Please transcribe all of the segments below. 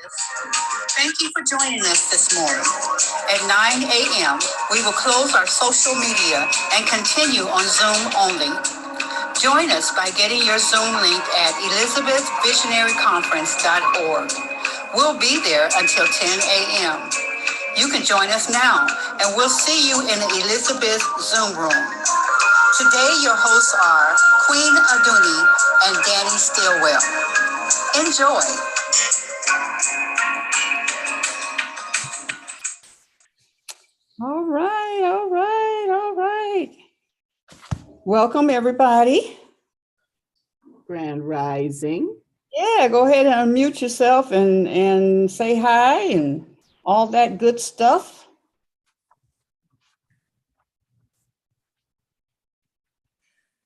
Thank you for joining us this morning. At 9 a.m., we will close our social media and continue on Zoom only. Join us by getting your Zoom link at elizabethvisionaryconference.org. We'll be there until 10 a.m. You can join us now, and we'll see you in the Elizabeth Zoom room. Today, your hosts are Queen Aduni and Danny Stillwell. Enjoy. All right, all right, all right. Welcome, everybody. Grand Rising. Yeah, go ahead and unmute yourself and say hi and all that good stuff.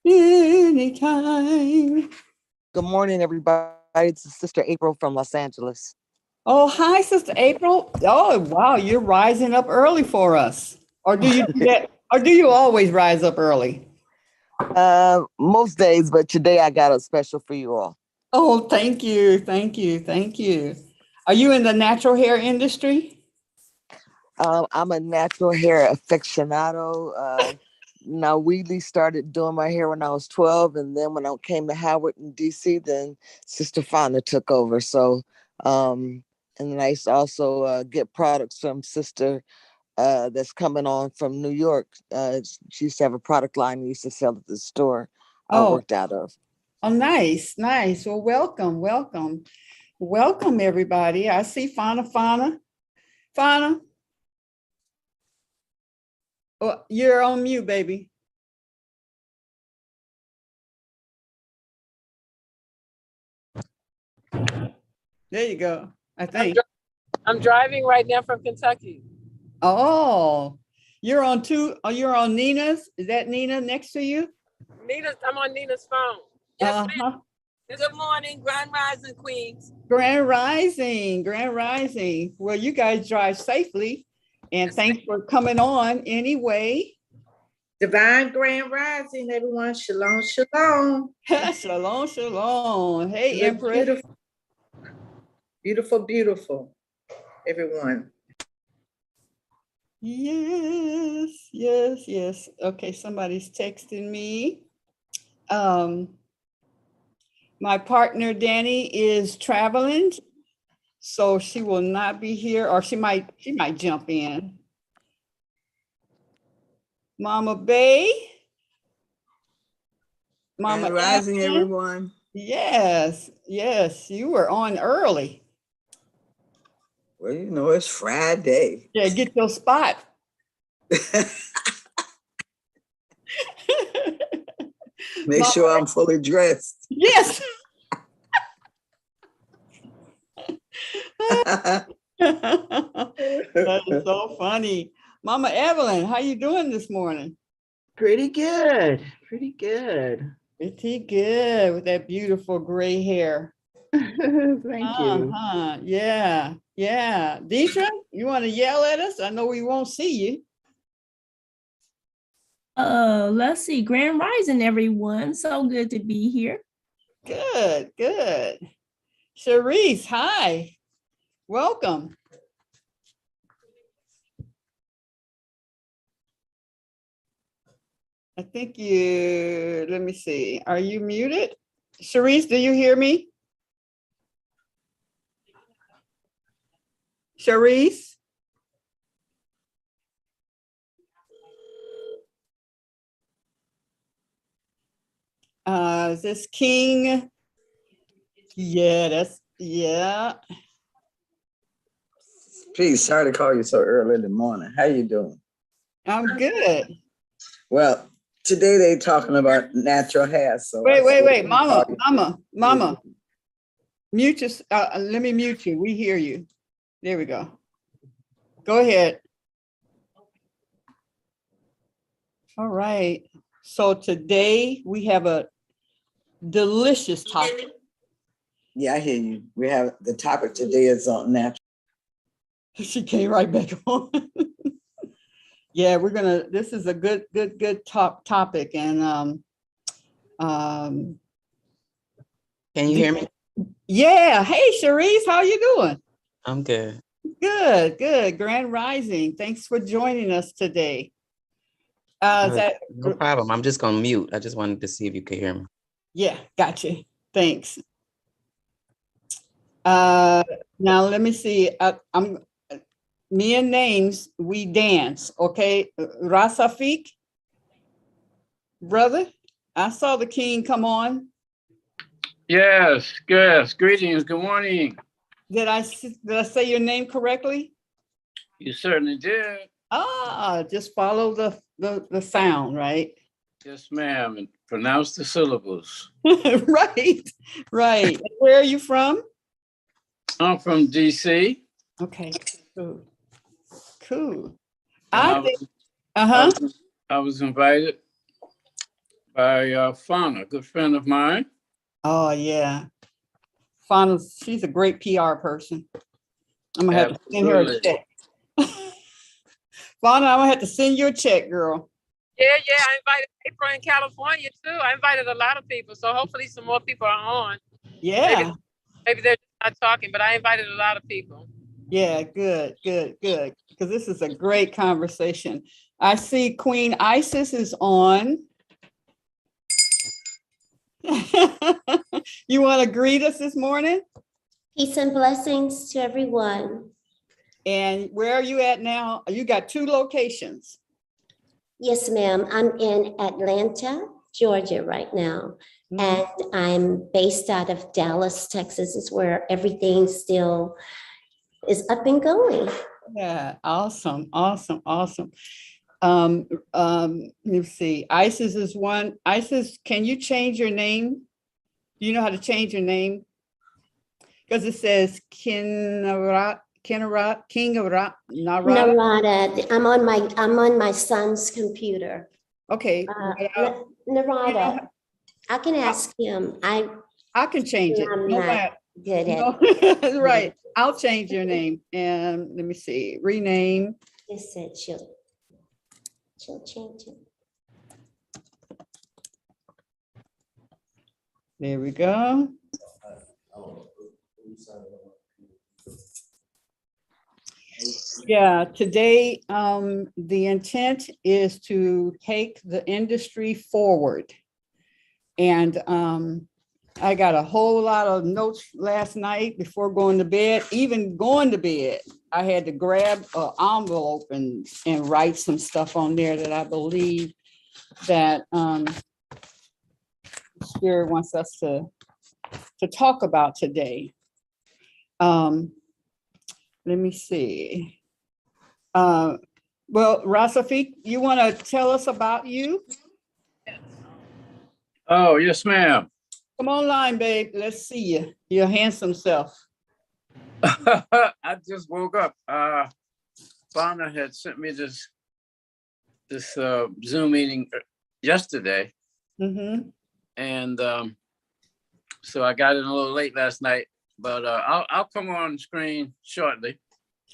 Anytime. Good morning, everybody. It's Sister April from Los Angeles. Oh, hi, Sister April. Oh, wow, you're rising up early for us. Or do you do that? Or do you always rise up early? Most days, but today I got a special for you all. Oh, thank you, thank you, thank you. Are you in the natural hair industry? I'm a natural hair aficionado. Now, Wheatley started doing my hair when I was 12, and then when I came to Howard in DC, then Sister Fauna took over. So, and then I used to also get products from Sister that's coming on from New York. She used to have a product line we used to sell at the store I worked out of. Oh, nice, nice. Well, welcome, welcome, welcome, everybody. I see Fauna. Oh, you're on mute, baby. There you go, I think. I'm driving right now from Kentucky. Oh, you're on you're on Nina's? Is that Nina next to you? I'm on Nina's phone. Yes, ma'am. Good morning, Grand Rising Queens. Grand Rising, Grand Rising. Well, you guys drive safely, and thanks for coming on anyway. Divine Grand Rising, everyone. Shalom, shalom. Shalom, shalom. Hey, Empress. Beautiful, beautiful, everyone. Yes, yes, yes. Okay, somebody's texting me. My partner, Danny, is traveling, so she will not be here, or she might jump in. Mama Bay. Mama Rising, everyone. Yes, yes, you were on early. Well, you know, it's Friday. Yeah, get your spot. Make sure I'm fully dressed. Yes. That is so funny. Mama Evelyn, how you doing this morning? Pretty good. Pretty good. Pretty good with that beautiful gray hair. Thank you. Yeah, yeah. Deidre, you want to yell at us? I know we won't see you. Let's see. Grand Rising, everyone. So good to be here. Good, good. Cherise, hi. Welcome. I think let me see. Are you muted? Cherise, do you hear me? Cherise? Is this King? Yeah, yeah. Please, sorry to call you so early in the morning. How you doing? I'm good. Well, today they talking about natural hair. So wait, Mama. Mute your, let me mute you. We hear you. There we go. Go ahead. All right. So today we have a delicious topic. Yeah, I hear you. We have the topic today is on natural. She came right back on. Yeah, this is a good topic. And can you hear me? Yeah. Hey, Cherise, how you doing? I'm good. Good, good. Grand Rising. Thanks for joining us today. No problem. I'm just gonna mute. I just wanted to see if you could hear me. Yeah, gotcha. Thanks. Now let me see. Me and names, we dance, okay? Rasafiq, brother, I saw the king come on. Yes, yes. Greetings. Good morning. Did I say your name correctly? You certainly did. Just follow the sound, right? Yes, ma'am. And pronounce the syllables. Right, right. Where are you from? I'm from DC. Okay, cool. Cool. I was invited by Fauna, a good friend of mine. Oh, yeah. Fauna, she's a great PR person. I'm gonna have to send her a check. Fauna, I'm gonna have to send you a check, girl. Yeah, I invited April in California too. I invited a lot of people, so hopefully some more people are on. Yeah. Maybe they're not talking, but I invited a lot of people. Yeah, good. Because this is a great conversation. I see Queen Isis is on. You want to greet us this morning? Peace and blessings to everyone. And where are you at now? You got 2 locations. Yes, ma'am. I'm in Atlanta, Georgia right now. Mhm. And I'm based out of Dallas, Texas, is where everything still is up and going. Yeah, awesome. Let me see. Isis is one. Isis, can you change your name? Do you know how to change your name? Because it says King of Narada. Narada. I'm on my son's computer. Okay. Narada. I can ask him. I can change it. I'm not good at No, right. I'll change your name. And let me see. Rename. She said she'll change it. There we go. Yeah, today the intent is to take the industry forward. And I got a whole lot of notes last night before going to bed. Even going to bed, I had to grab an envelope and write some stuff on there that I believe that Spirit wants us to talk about today. Let me see. Well, Rasafiq, you want to tell us about you? Oh, yes, ma'am. Come online, babe. Let's see you. Your handsome self. I just woke up. Fauna had sent me this Zoom meeting yesterday. Mm-hmm. And so I got in a little late last night, but I'll come on screen shortly.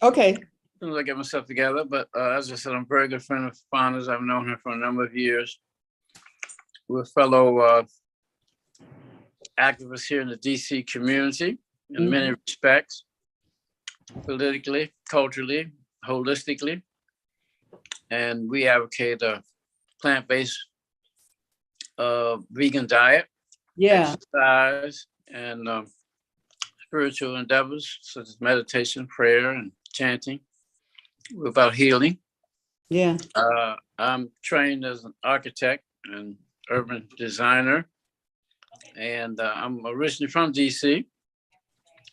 Okay. As soon as I get myself together. But as I said, I'm a very good friend of Fauna's. I've known her for a number of years. We're fellow activists here in the DC community in many respects, politically, culturally, holistically. And we advocate a plant-based vegan diet, exercise, and spiritual endeavors such as meditation, prayer, and chanting. We're about healing. Yeah. I'm trained as an architect and urban designer, and I'm originally from DC,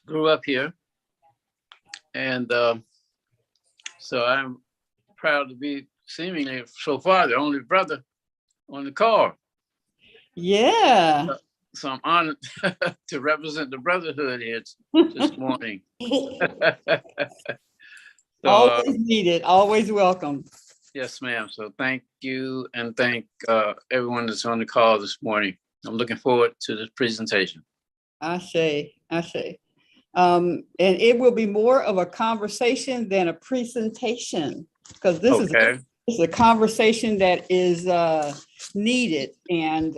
grew up here, and so I'm proud to be seemingly so far the only brother on the call. Yeah. So I'm honored to represent the brotherhood here this morning. So, always needed, always welcome. Yes, ma'am. So thank you, and thank everyone that's on the call this morning. I'm looking forward to this presentation. Ashe. And it will be more of a conversation than a presentation, because this is a conversation that is needed. And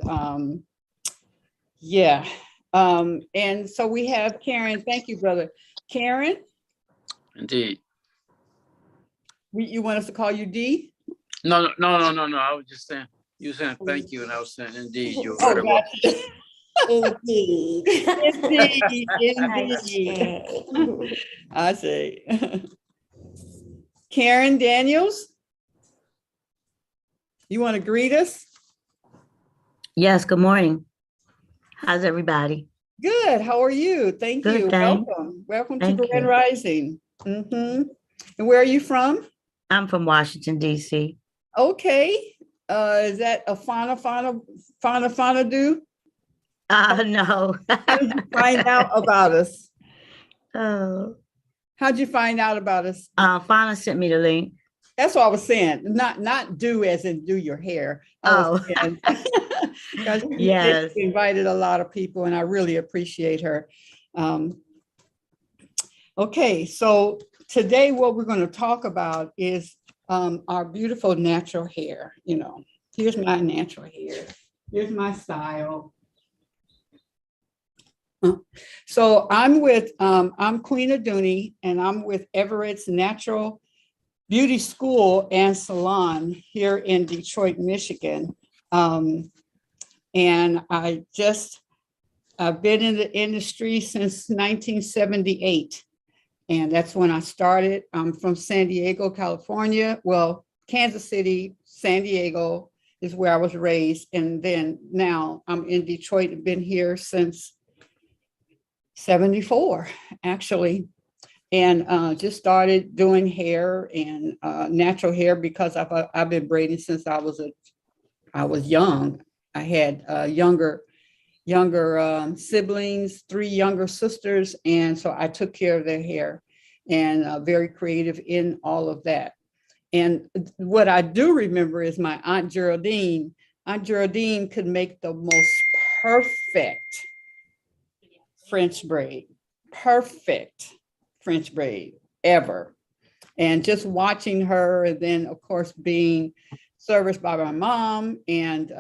and so we have Karen. Thank you, brother. Karen, Indeed. You want us to call you D? No. I was just saying, you were saying thank you, and I was saying, indeed, you're Oh, very welcome. gotcha. Indeed. Indeed. I say. Karen Daniels, you want to greet us? Yes, good morning. How's everybody? Good. How are you? Thank Good, you. thanks. Welcome. Welcome Thank to Grand you. Rising. And where are you from? I'm from Washington, D.C. Okay. Is that a Fana do? No. How did you find out about us? Oh, How'd you find out about us? Fauna sent me the link. That's what I was saying. Not do as in do your hair. Because Yes. she invited a lot of people, and I really appreciate her. Okay, so today what we're going to talk about is our beautiful natural hair. You know, here's my natural hair. Here's my style. So I'm Queen Aduni, and I'm with Everett's Natural Beauty School and Salon here in Detroit, Michigan. And I've been in the industry since 1978. And that's when I started. I'm from San Diego, California. Well, Kansas City, San Diego is where I was raised. And then now I'm in Detroit. I've been here since 74, actually. And just started doing hair and natural hair because I've been braiding since I was young. I had younger siblings, 3 younger sisters, and so I took care of their hair, and very creative in all of that. And what I do remember is my Aunt Geraldine. Aunt Geraldine could make the most perfect French braid ever. And just watching her, and then of course being serviced by my mom, and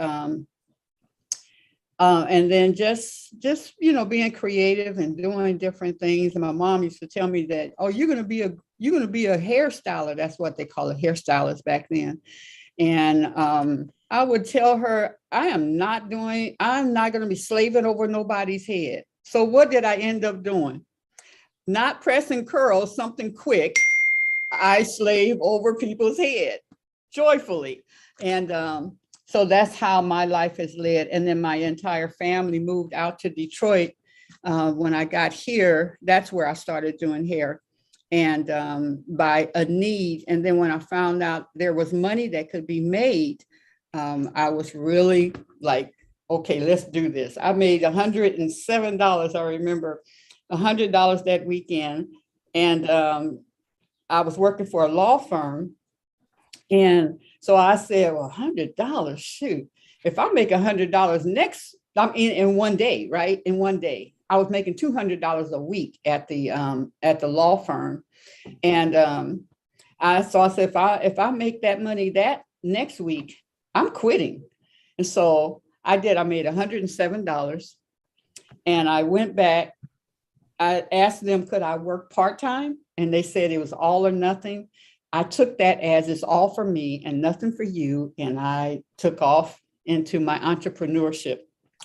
then just being creative and doing different things. And my mom used to tell me that, oh, you're gonna be a hairstylist. That's what they call a hairstylist back then. And I would tell her, I'm not gonna be slaving over nobody's head. So what did I end up doing? Not pressing curls, something quick. I slave over people's head joyfully. And so that's how my life has led. And then my entire family moved out to Detroit. When I got here, that's where I started doing hair, and by a need. And then when I found out there was money that could be made, I was really like, okay, let's do this. I made $107. I remember $100 that weekend. And I was working for a law firm. And so I said, well, $100, shoot, if I make $100 in one day, right? In one day, I was making $200 a week at the law firm. And I said, if I make that money that next week, I'm quitting. And so I did. I made $107. And I went back. I asked them, could I work part-time? And they said it was all or nothing. I took that as it's all for me and nothing for you. And I took off into my entrepreneurship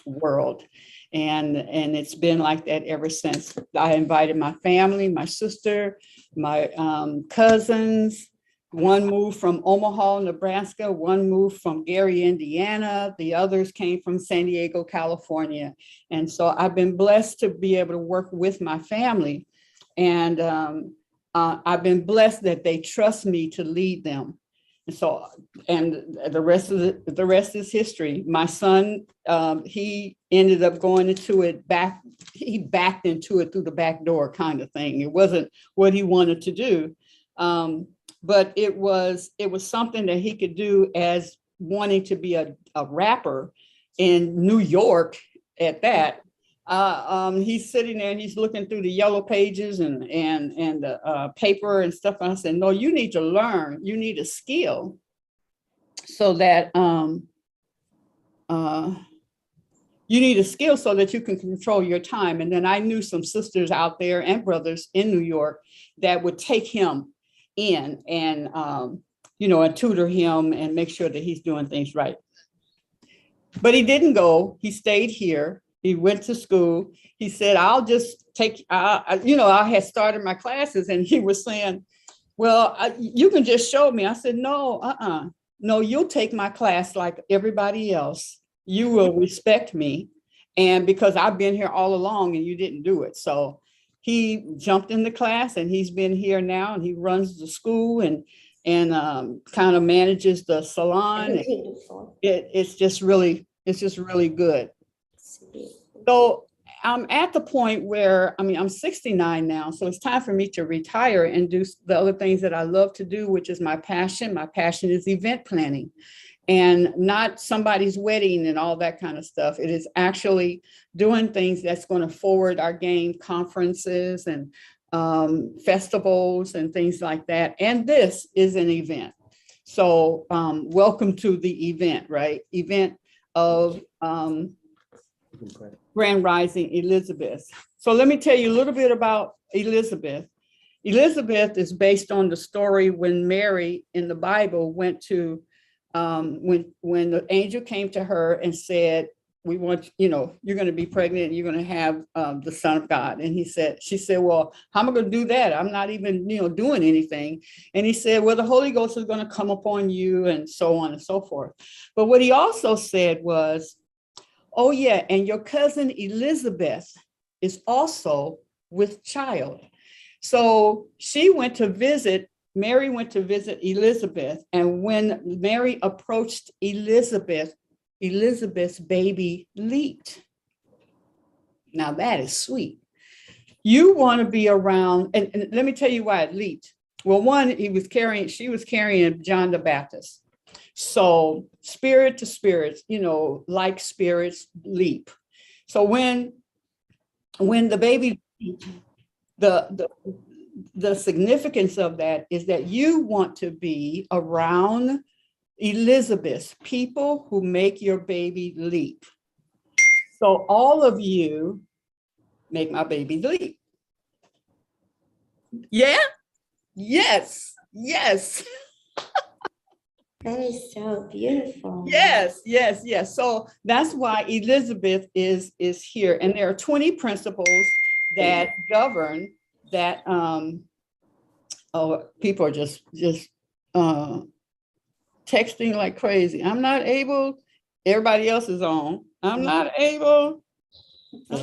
world. And it's been like that ever since. I invited my family, my sister, my cousins. One moved from Omaha, Nebraska. One moved from Gary, Indiana. The others came from San Diego, California. And so I've been blessed to be able to work with my family. And I've been blessed that they trust me to lead them. And so, and the rest is history. My son, he ended up going into it he backed into it through the back door kind of thing. It wasn't what he wanted to do. But it was something that he could do as wanting to be a rapper in New York at that. He's sitting there and he's looking through the yellow pages and the paper and stuff. And I said, no, you need to learn. You need a skill so that you need a skill so that you can control your time. And then I knew some sisters out there and brothers in New York that would take him in and, and tutor him and make sure that he's doing things right. But he didn't go. He stayed here. He went to school. He said, I'll just take, I had started my classes, and he was saying, well, you can just show me. I said, no, no, you'll take my class like everybody else. You will respect me. And because I've been here all along and you didn't do it. So he jumped in the class, and he's been here now, and he runs the school and kind of manages the salon. It's just really good. So I'm at the point where, I'm 69 now, so it's time for me to retire and do the other things that I love to do, which is my passion. My passion is event planning, and not somebody's wedding and all that kind of stuff. It is actually doing things that's going to forward our game, conferences and festivals and things like that. And this is an event. So welcome to the event, right? Event of Grand Rising Elizabeth. So let me tell you a little bit about Elizabeth. Elizabeth is based on the story when Mary in the Bible went to, when the angel came to her and said, we want, you're going to be pregnant and you're going to have the Son of God. And she said, well, how am I going to do that? I'm not even, doing anything. And he said, well, the Holy Ghost is going to come upon you, and so on and so forth. But what he also said was, oh yeah, and your cousin Elizabeth is also with child. So Mary went to visit Elizabeth. And when Mary approached Elizabeth, Elizabeth's baby leaped. Now that is sweet. You want to be around, and let me tell you why it leaped. Well, one, she was carrying John the Baptist. So spirit to spirit, like spirits leap. So when the baby, the significance of that is that you want to be around Elizabeth, people who make your baby leap. So all of you make my baby leap. Yeah? Yes. That is so beautiful. Yes. So that's why Elizabeth is here. And there are 20 principles that govern that. People are just texting like crazy. I'm not able. Everybody else is on. I'm not able. I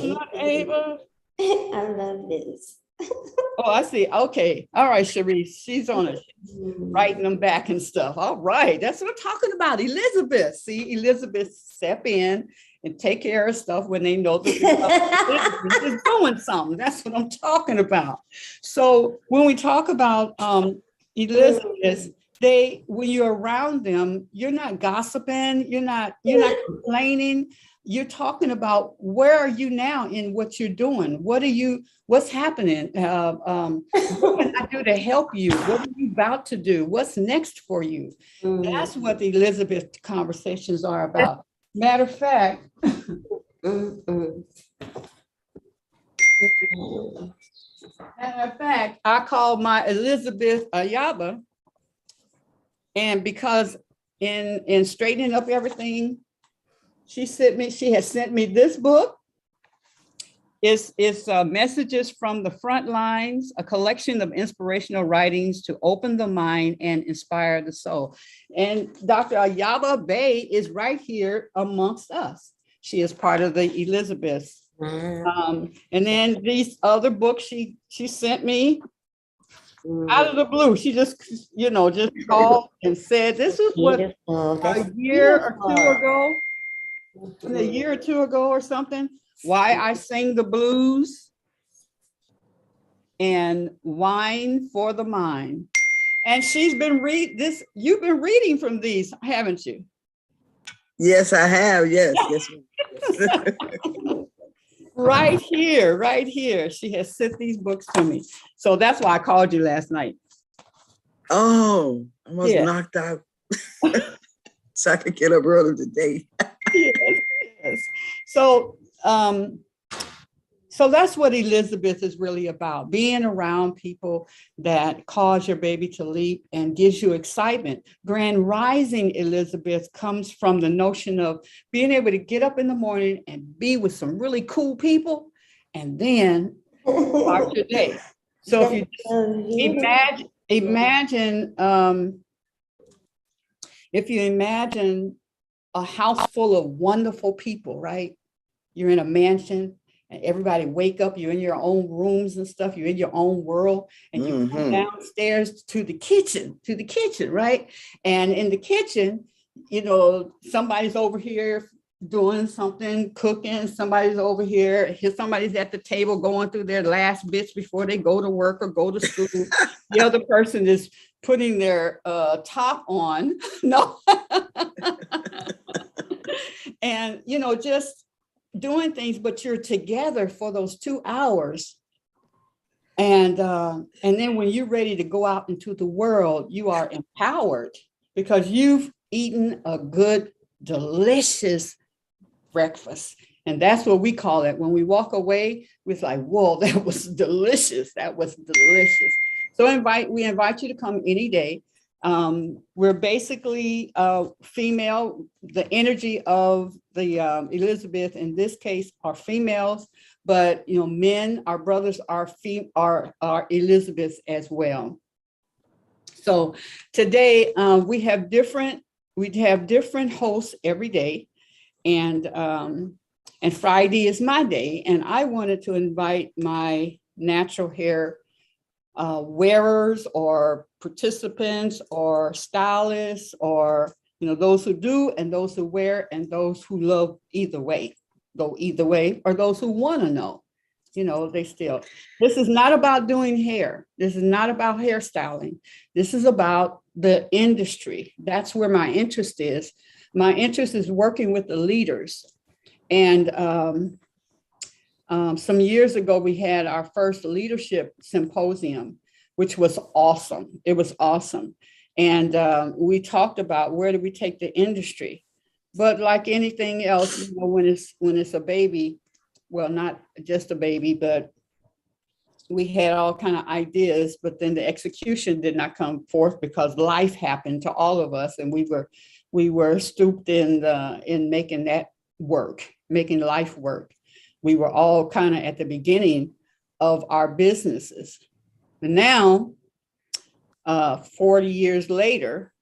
love this. Oh, I see. Okay. All right, Sharice. She's on it. Writing them back and stuff. All right. That's what I'm talking about. Elizabeth. See, Elizabeth step in and take care of stuff when they know that Elizabeth is doing something. That's what I'm talking about. So when we talk about Elizabeth, when you're around them, you're not gossiping, you're not complaining. You're talking about where are you now in what you're doing? What's happening? What can I do to help you? What are you about to do? What's next for you? That's what the Elizabeth conversations are about. Matter of fact, I called my Elizabeth Ayaba, and because in straightening up everything, she has sent me this book. It's Messages from the Front Lines, a collection of inspirational writings to open the mind and inspire the soul. And Dr. Ayaba Bay is right here amongst us. She is part of the Elizabeth. And then these other books she sent me out of the blue. She just called and said, this is what a year or two ago or something, why I sing the blues and wine for the mind. And she's been you've been reading from these, haven't you? Yes, I have. Yes. Right here. She has sent these books to me. So that's why I called you last night. Oh, I was knocked out. So I could get up early today. Yes. So, so that's what Elizabeth is really about, being around people that cause your baby to leap and gives you excitement. Grand Rising, Elizabeth, comes from the notion of being able to get up in the morning and be with some really cool people and then start your day. So if you imagine, if you imagine a house full of wonderful people, right? You're in a mansion and everybody wake up, you're in your own rooms and stuff, you're in your own world, and you come downstairs to the kitchen, right? And in the kitchen, you know, somebody's over here doing something, cooking, somebody's over here, somebody's at the table going through their last bits before they go to work or go to school. The other person is putting their top on. No. And, you know, just doing things, but you're together for those 2 hours. And then when you're ready to go out into the world, you are empowered because you've eaten a good, delicious breakfast. And that's what we call it. When we walk away, we're like, whoa, that was delicious. That was delicious. So we invite you to come any day. We're basically female. The energy of the Elizabeth in this case are females, but you know, men, our brothers are Elizabeths as well. So today we have different hosts every day, and Friday is my day, and I wanted to invite my natural hair wearers or participants or stylists, or you know, those who do and those who wear and those who love either way, or those who want to know, you know, this is not about doing hair. This is not about hairstyling. This is about the industry. That's where my interest is. My interest is working with the leaders. And some years ago, we had our first leadership symposium, which was awesome. It was awesome. And we talked about where do we take the industry? But like anything else, you know, when it's a baby, well, not just a baby, but we had all kind of ideas, but then the execution did not come forth because life happened to all of us. And we were stooped in making that work, making life work. We were all kind of at the beginning of our businesses. And now, 40 years later,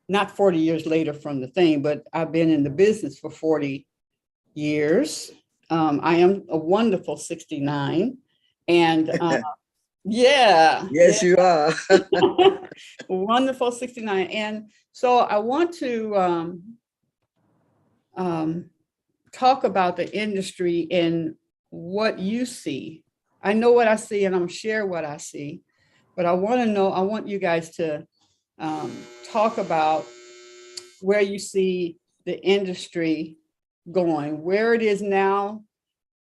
not 40 years later from the thing, but I've been in the business for 40 years. I am a wonderful 69. And yeah. Yes, you are. Wonderful 69. And so I want to talk about the industry and what you see. I know what I see and I'm gonna share what I see, but I want you guys to talk about where you see the industry going, where it is now.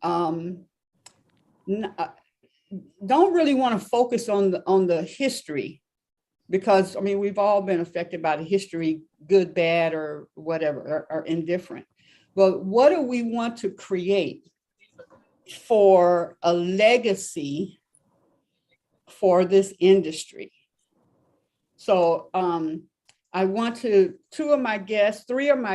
Don't really want to focus on the history, because I mean, we've all been affected by the history, good, bad, or whatever, or indifferent. But what do we want to create for a legacy for this industry? So I want to, three of my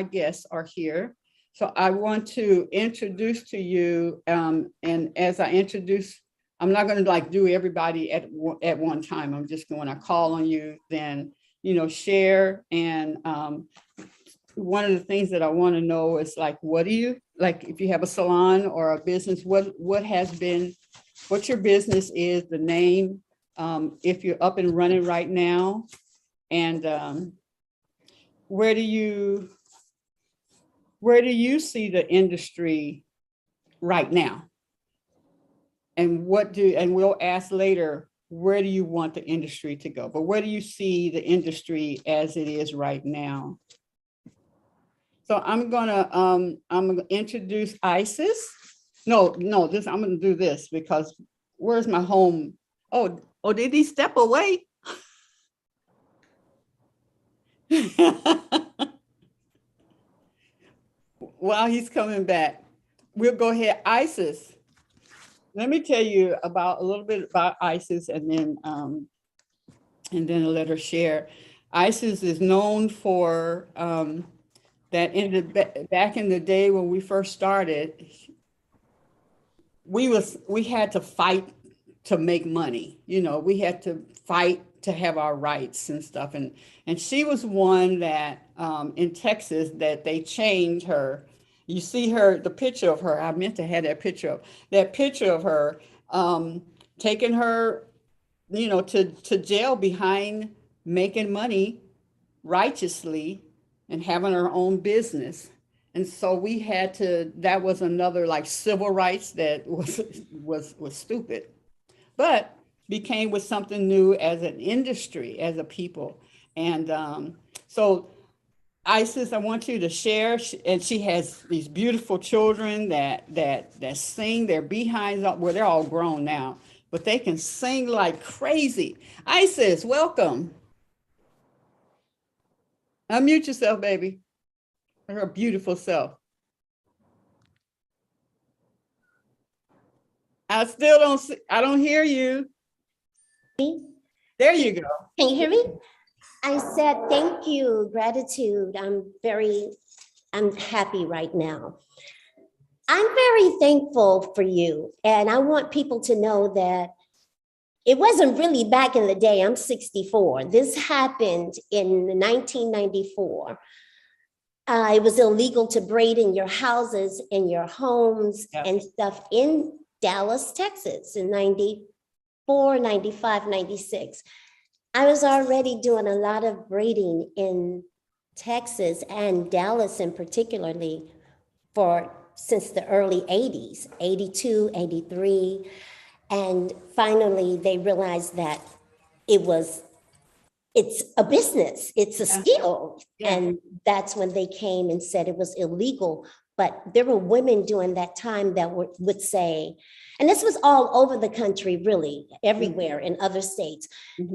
guests are here. So I want to introduce to you, and as I introduce, I'm not going to like do everybody at one time. I'm just going to call on you, then, you know, share. And one of the things that I want to know is like, what do you, like if you have a salon or a business, what your business is, the name, if you're up and running right now, and where do you see the industry right now? And we'll ask later, where do you want the industry to go? But where do you see the industry as it is right now? So I'm gonna introduce Isis. No, I'm gonna do this because where's my home? Oh, did he step away? while he's coming back, we'll go ahead. Isis, let me tell you about a little bit about Isis, and then I'll let her share. Isis is known for that back in the day when we first started, we had to fight to make money. You know, we had to fight to have our rights and stuff. And she was one that in Texas that they chained her. You see her, the picture of her, I meant to have that picture of her, taking her, you know, to jail behind making money righteously and having her own business. And so we had to, that was another like civil rights that was stupid, but became with something new as an industry, as a people. And so Isis, I want you to share, and she has these beautiful children that sing their behinds up. Well, they're all grown now, but they can sing like crazy. Isis, welcome. Unmute yourself, baby. Her beautiful self. I still don't see, I don't hear you. There you go. Can you hear me? I said, thank you, gratitude. I'm happy right now. I'm very thankful for you. And I want people to know that it wasn't really back in the day. I'm 64. This happened in 1994. It was illegal to braid in your houses, in your homes, and stuff in Dallas, Texas in 94, 95, 96. I was already doing a lot of braiding in Texas and Dallas in particularly since the early 80s, 82, 83. And finally, they realized that it's a business, it's a skill. Yeah. And that's when they came and said it was illegal. But there were women during that time that would say, and this was all over the country, really, everywhere in other states,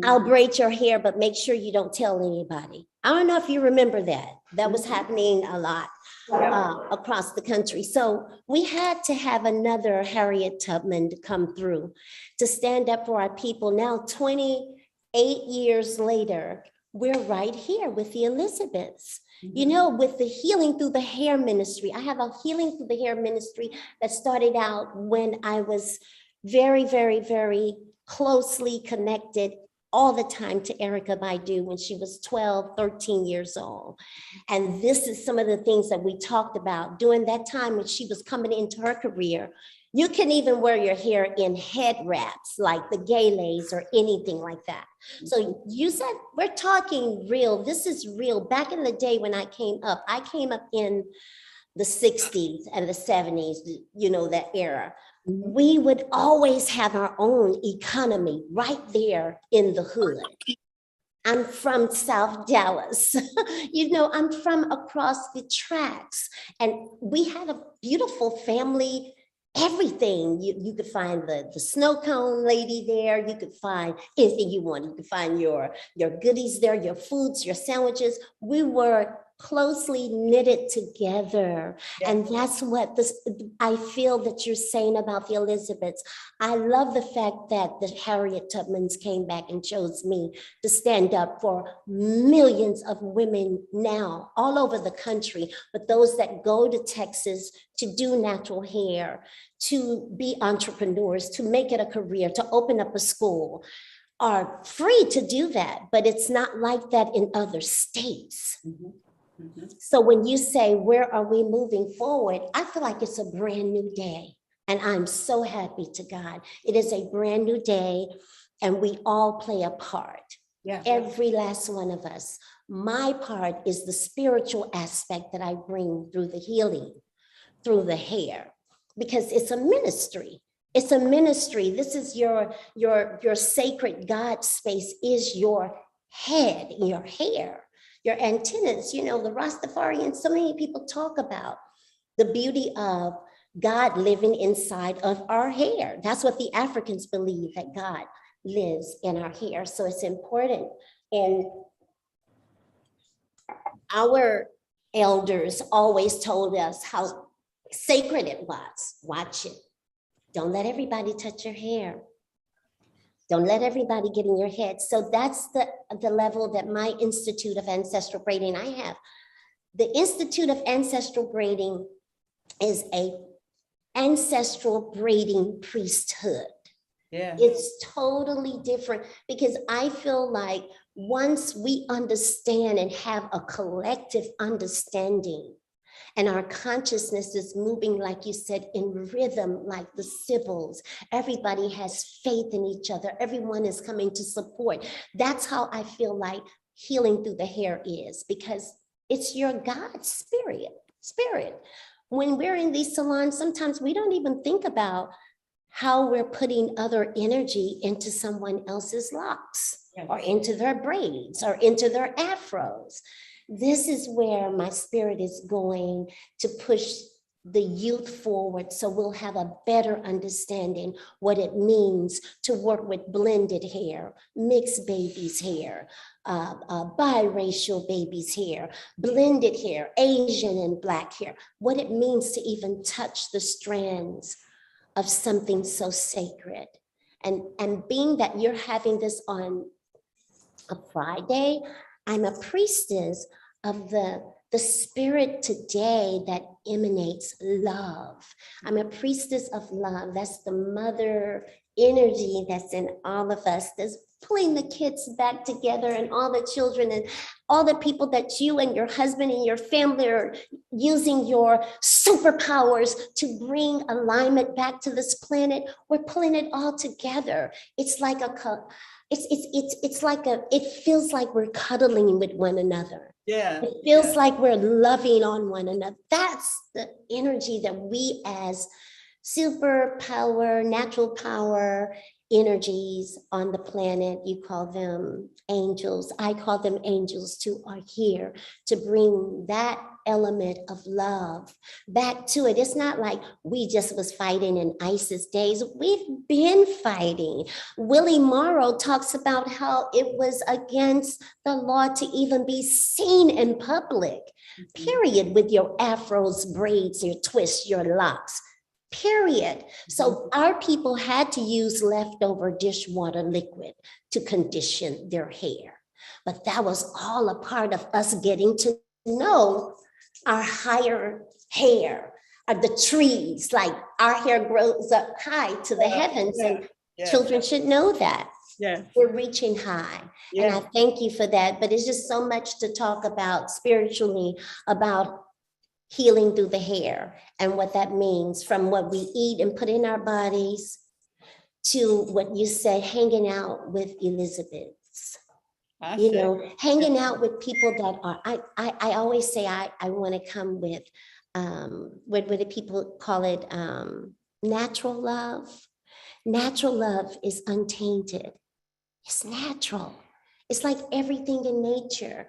I'll braid your hair, but make sure you don't tell anybody. I don't know if you remember that. That was happening a lot across the country. So we had to have another Harriet Tubman to come through to stand up for our people. Now, 28 years later, we're right here with the Elizabeths. You know, with the healing through the hair ministry. I have a healing through the hair ministry that started out when I was very, very, very closely connected all the time to Erykah Badu when she was 12, 13 years old. And this is some of the things that we talked about during that time when she was coming into her career. You can even wear your hair in head wraps like the galas or anything like that. So you said, we're talking real. This is real. Back in the day when I came up in the 60s and the 70s, you know, that era. We would always have our own economy right there in the hood. I'm from South Dallas. You know, I'm from across the tracks. And we had a beautiful family. Everything. You could find the snow cone lady there. You could find anything you want. You could find your goodies there, your foods, your sandwiches. We were closely knitted together. Yeah. And that's what I feel that you're saying about the Elizabeths. I love the fact that the Harriet Tubmans came back and chose me to stand up for millions of women now all over the country, but those that go to Texas to do natural hair, to be entrepreneurs, to make it a career, to open up a school, are free to do that, but it's not like that in other states. So when you say, where are we moving forward? I feel like it's a brand new day. And I'm so happy to God. It is a brand new day and we all play a part. Yeah. Every last one of us. My part is the spiritual aspect that I bring through the healing, through the hair, because it's a ministry. It's a ministry. This is your sacred God space is your head, your hair. Your antennas, you know, the Rastafarians, so many people talk about the beauty of God living inside of our hair. That's what the Africans believe, that God lives in our hair. So it's important in our elders always told us how sacred it was. Watch it. Don't let everybody touch your hair. Don't let everybody get in your head. So that's the level that my Institute of Ancestral Braiding I have. The Institute of Ancestral Braiding is a ancestral braiding priesthood. Yeah. It's totally different because I feel like once we understand and have a collective understanding and our consciousness is moving, like you said, in rhythm, like the Sibyls, everybody has faith in each other. Everyone is coming to support. That's how I feel like healing through the hair is, because it's your God spirit. When we're in these salons, sometimes we don't even think about how we're putting other energy into someone else's locks or into their braids or into their afros. This is where my spirit is going to push the youth forward, so we'll have a better understanding what it means to work with blended hair, mixed babies hair, biracial babies hair, blended hair, Asian and Black hair, what it means to even touch the strands of something so sacred. And being that you're having this on a Friday, I'm a priestess of the spirit today that emanates love. I'm a priestess of love. That's the mother energy that's in all of us, that's pulling the kids back together, and all the children and all the people that you and your husband and your family are using your superpowers to bring alignment back to this planet. We're pulling it all together. It's like it feels like we're cuddling with one another. Yeah. It feels like we're loving on one another. That's the energy that we as superpower, natural power energies on the planet, you call them angels, I call them angels too, are here to bring that element of love back to it. It's not like we just was fighting in ISIS days. We've been fighting. Willie Morrow talks about how it was against the law to even be seen in public, period, with your afros, braids, your twists, your locks. Period. So our people had to use leftover dishwater liquid to condition their hair. But that was all a part of us getting to know our higher hair, the trees, like our hair grows up high to the heavens, and children should know that. Yeah. We're reaching high. And I thank you for that. But it's just so much to talk about spiritually, about healing through the hair and what that means, from what we eat and put in our bodies to what you said, hanging out with Elizabeths. You know, hanging out with people that are, I always say I want to come with, what do people call it? Natural love. Natural love is untainted. It's natural. It's like everything in nature.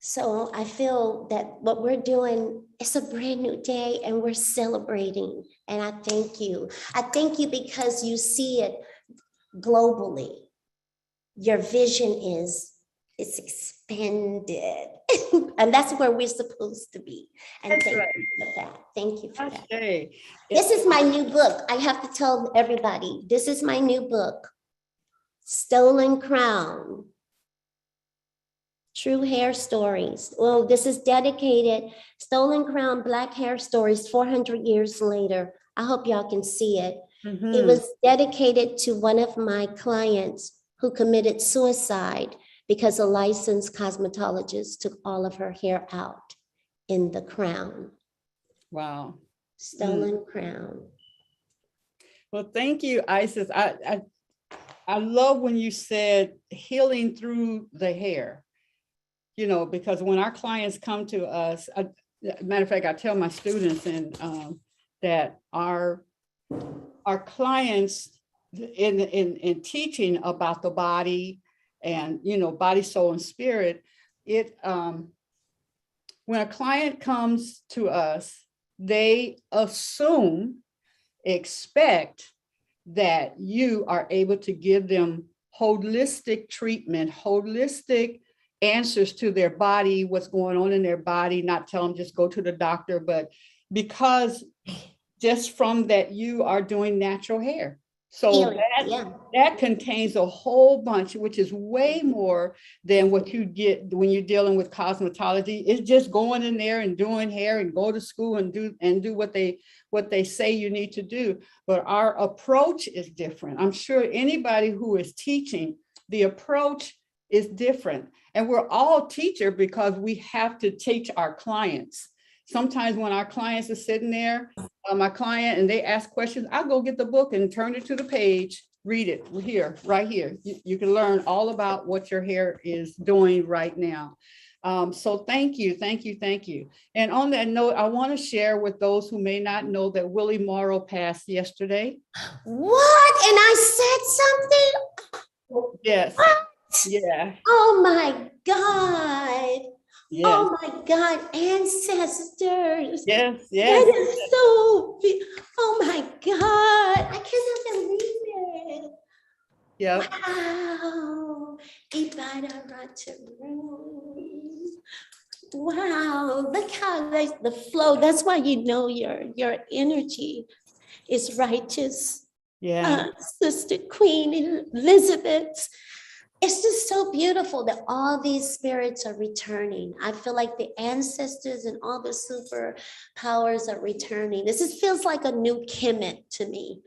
So I feel that what we're doing is a brand new day and we're celebrating. And I thank you. I thank you because you see it globally. Your vision it's expanded. And that's where we're supposed to be. And thank you for that. Thank you for that. This is my new book. I have to tell everybody, this is my new book, Stolen Crown. True Hair Stories. Well, this is dedicated, Stolen Crown, Black Hair Stories, 400 years later. I hope y'all can see it. It was dedicated to one of my clients who committed suicide because a licensed cosmetologist took all of her hair out in the crown. Wow. Stolen Crown. Well, thank you, Isis. I love when you said healing through the hair. You know, because when our clients come to us, matter of fact, I tell my students that our clients in teaching about the body and, you know, body, soul, and spirit, when a client comes to us, they expect that you are able to give them holistic treatment, holistic answers to their body, what's going on in their body, not tell them just go to the doctor, but because just from that you are doing natural hair. So that contains a whole bunch, which is way more than what you get when you're dealing with cosmetology. It's just going in there and doing hair and go to school and do what they say you need to do. But our approach is different. I'm sure anybody who is teaching, the approach is different. And we're all teacher because we have to teach our clients. Sometimes when our clients are sitting there, my client, and they ask questions, I'll go get the book and turn it to the page, read it here, right here. You can learn all about what your hair is doing right now. So thank you. And on that note, I want to share with those who may not know that Willie Morrow passed yesterday. What? And I said something? Yes. What? Yeah. Oh my God. Yes. Oh my God, ancestors. Yes. That is so big. Oh my God. I cannot believe it. Yep. Wow. Wow. Look how the flow. That's why you know your energy is righteous. Yeah. Sister Queen Elizabeth. It's just so beautiful that all these spirits are returning. I feel like the ancestors and all the super powers are returning. This just feels like a new Kemet to me,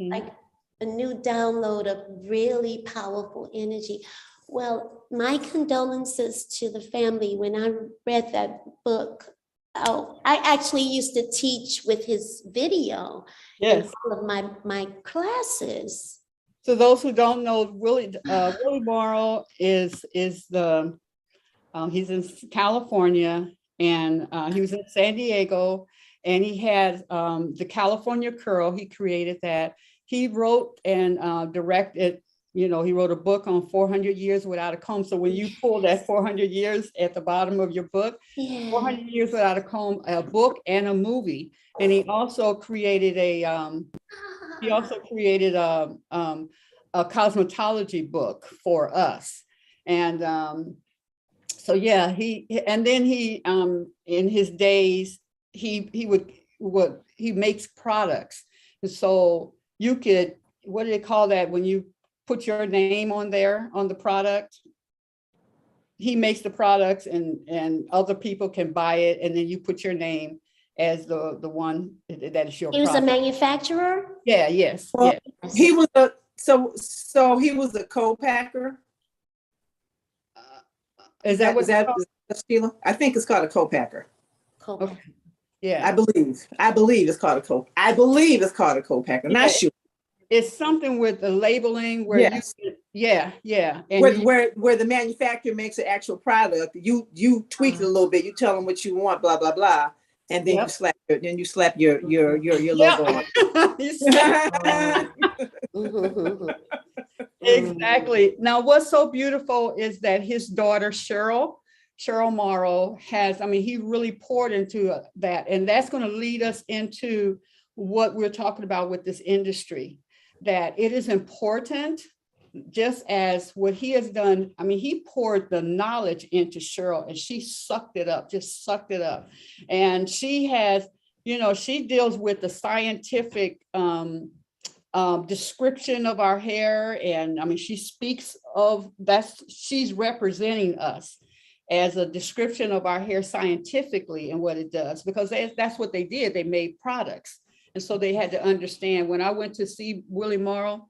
like a new download of really powerful energy. Well, my condolences to the family when I read that book. Oh, I actually used to teach with his video in all of my classes. So those who don't know, Willie Morrow is the he's in California, and he was in San Diego, and he had the California Curl. He created that. He wrote and directed. He wrote a book on 400 years without a comb. So when you pull that 400 years at the bottom of your book, 400 years without a comb, a book and a movie. And he also created a cosmetology book for us. And so yeah, he in his days he makes products. And so you could, what do they call that when you put your name on there on the product? He makes the products and other people can buy it, and then you put your name as the one that is your He was product. a manufacturer? Yeah, yes. Well, yes. He was so he was a co-packer. Is that Sheila? I think it's called a co-packer. Okay. Yeah. I believe it's called a co-packer. Not sure. It's something with the labeling where and where the manufacturer makes the actual product, you tweak it a little bit, you tell them what you want, blah blah blah, and then you slap your logo on. Exactly. Now, what's so beautiful is that his daughter Cheryl Morrow he really poured into that, and that's going to lead us into what we're talking about with this industry. That it is important, just as what he has done. He poured the knowledge into Cheryl, and she sucked it up. And she has, she deals with the scientific description of our hair. And she speaks of that. She's representing us as a description of our hair scientifically and what it does, because that's what they did. They made products. And so they had to understand. When I went to see Willie Morrow,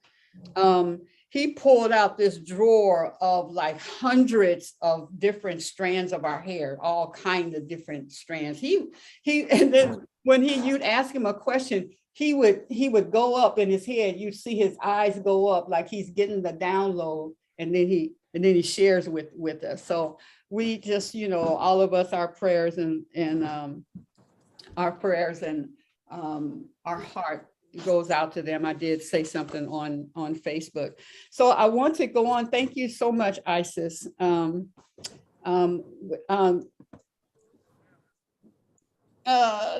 he pulled out this drawer of like hundreds of different strands of our hair, all kinds of different strands. And then when you'd ask him a question, he would go up in his head. You'd see his eyes go up like he's getting the download, and then he shares with us. So we just, all of us, our prayers and our heart goes out to them. I did say something on Facebook. So I want to go on. Thank you so much, Isis. Let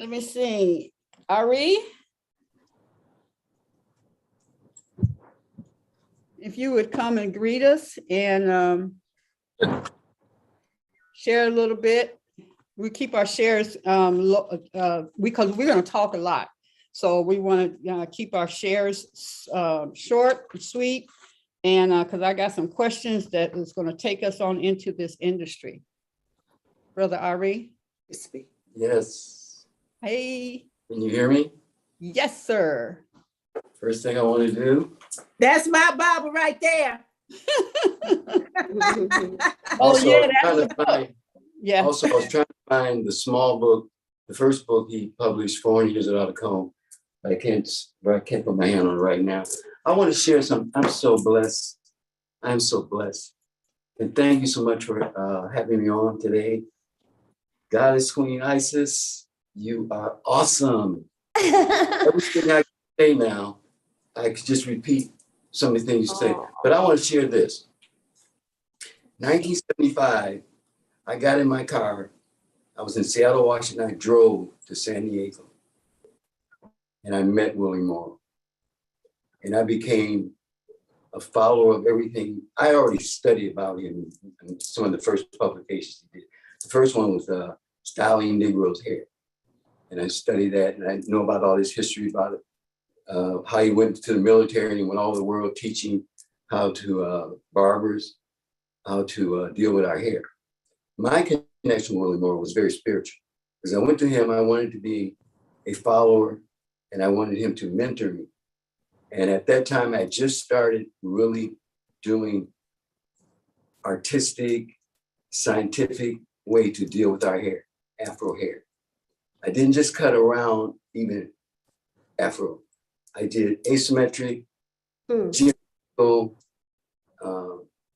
me see. Ari, if you would come and greet us. And share a little bit. We keep our shares because we're going to talk a lot. So we want to keep our shares short and sweet. And because I got some questions that is going to take us on into this industry. Brother Ari. Yes. Hey. Can you hear me? Yes, sir. First thing I want to do. That's my Bible right there. Also, yeah, that's the book. Yeah. Also, I was trying to find the small book, the first book he published, 400 Years Without a Comb. I can't put my hand on it right now. I want to share something. I'm so blessed. I'm so blessed. And thank you so much for having me on today. Goddess Queen Isis, you are awesome. Everything I say now, I could just repeat some of the things you say. But I want to share this. 1975, I got in my car. I was in Seattle, Washington. I drove to San Diego. And I met Willie Morrow. And I became a follower of everything. I already studied about him in some of the first publications he did. The first one was Styling Negroes' Hair. And I studied that, and I know about all this history about it, how he went to the military and went all over the world teaching how to barbers, how to deal with our hair. My connection with Willie Morrow was very spiritual, because I went to him, I wanted to be a follower, and I wanted him to mentor me. And at that time, I just started really doing artistic, scientific way to deal with our hair, Afro hair. I didn't just cut around even Afro. I did asymmetric, geometrical,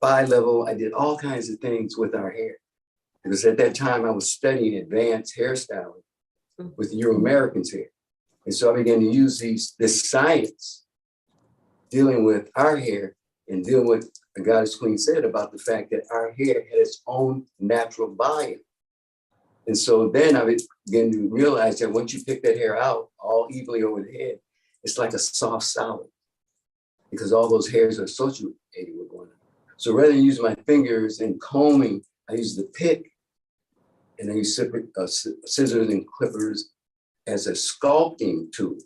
bi-level. I did all kinds of things with our hair. Because at that time, I was studying advanced hairstyling with Euro-Americans hair. And so I began to use this science dealing with our hair and dealing with what the Goddess Queen said about the fact that our hair had its own natural volume. And so then I began to realize that once you pick that hair out all evenly over the head, it's like a soft solid, because all those hairs are associated with one another. So rather than using my fingers and combing, I use the pick, and I use scissors and clippers as a sculpting tool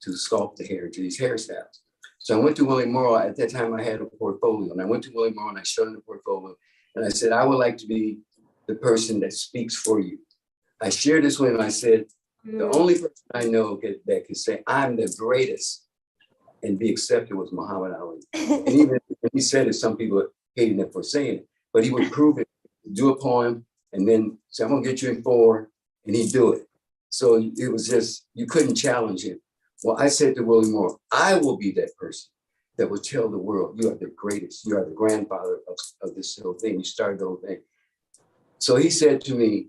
to sculpt the hair to these hairstyles. So I went to Willie Morrow. At that time, I had a portfolio, and I went to Willie Morrow and I showed him the portfolio, and I said, I would like to be the person that speaks for you. I shared this with him. I said, the only person I know that can say I'm the greatest and be accepted was Muhammad Ali. And even when he said it, some people hated him for saying it, but he would prove it, do a poem, and then say, I'm gonna get you in 4, and he'd do it. So it was just, you couldn't challenge him. Well, I said to Willie Morrow, I will be that person that will tell the world, you are the greatest, you are the grandfather of this whole thing. You started the whole thing. So he said to me,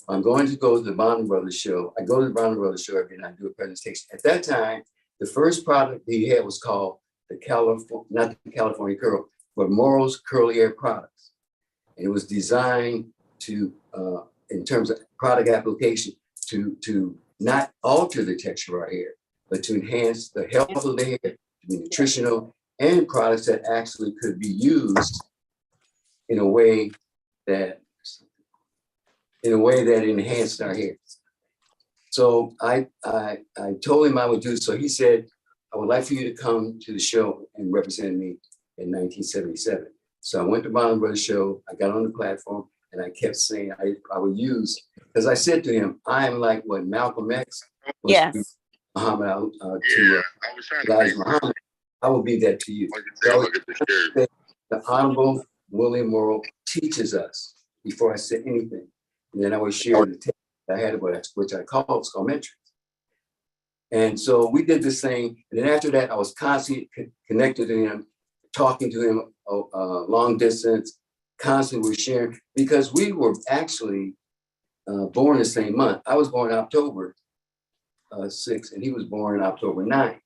I'm going to go to the Bond Brothers show. I go to the Bond Brothers show every night, I do a presentation. At that time, the first product he had was called not the California Curl, but Morrow's Curly Hair Products. And it was designed to, in terms of product application, to not alter the texture of our hair, but to enhance the health of the hair, to be nutritional, and products that actually could be used in a way that enhanced our hair. So I told him I would do so. He said, I would like for you to come to the show and represent me in 1977. So I went to Bond Brothers show, I got on the platform, and I kept saying I would use, because I said to him, I am like what Malcolm X was to Muhammad Ali, to Elijah Muhammad. I will be that to you. So the Honorable Willie Morrow teaches us before I say anything. And then I would share the text I had about it, which I called sculptures. And so we did this thing. And then after that, I was constantly connected to him, talking to him long distance, constantly was sharing, because we were actually born the same month. I was born October 6, and he was born October 9.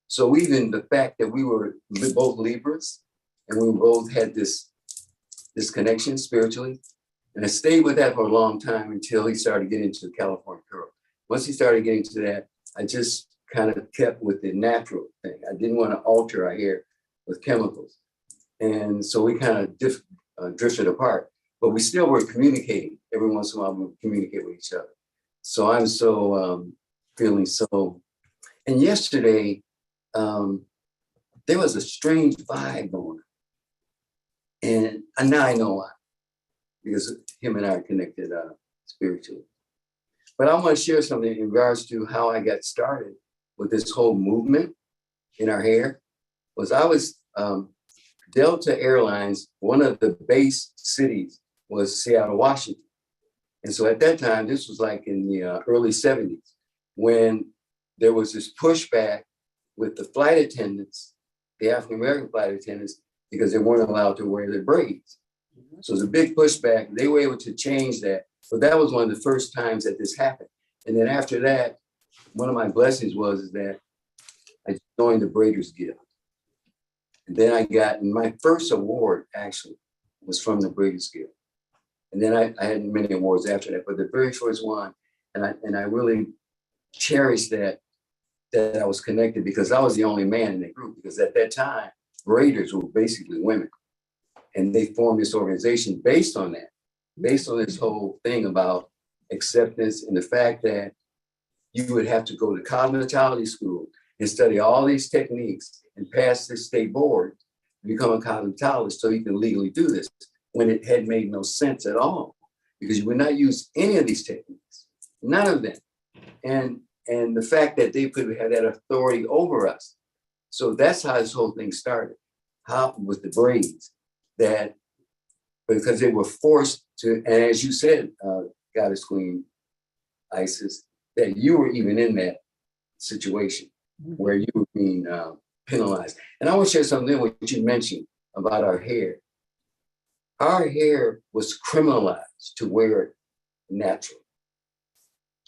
So even the fact that we were both Libras, and we both had this connection spiritually, and I stayed with that for a long time until he started getting into the California Curl. Once he started getting to that, I just kind of kept with the natural thing. I didn't want to alter our hair with chemicals. And so we kind of drifted apart. but we still were communicating. Every once in a while, we would communicate with each other. So I'm so feeling so. And yesterday, there was a strange vibe going on. And now I know why, because him and I are connected spiritually. But I want to share something in regards to how I got started with this whole movement in our hair. I was Delta Airlines, one of the base cities was Seattle, Washington. And so at that time, this was like in the early 70s, when there was this pushback with the flight attendants, the African-American flight attendants, because they weren't allowed to wear their braids. So it was a big pushback. They were able to change that. But that was one of the first times that this happened. And then after that, one of my blessings was that I joined the Braiders Guild. And then I got my first award actually was from the Braiders Guild. And then I had many awards after that, but the very first one, and I really cherished that I was connected, because I was the only man in the group, because at that time, braiders were basically women. And they formed this organization based on that, based on this whole thing about acceptance and the fact that you would have to go to cosmetology school and study all these techniques and pass the state board to become a cosmetologist so you can legally do this, when it had made no sense at all, because you would not use any of these techniques, none of them. And the fact that they could have that authority over us. So that's how this whole thing started, how with the braids, that because they were forced to, and as you said, Goddess Queen Isis, that you were even in that situation where you were being penalized. And I want to share something what you mentioned about our hair. Our hair was criminalized to wear it natural.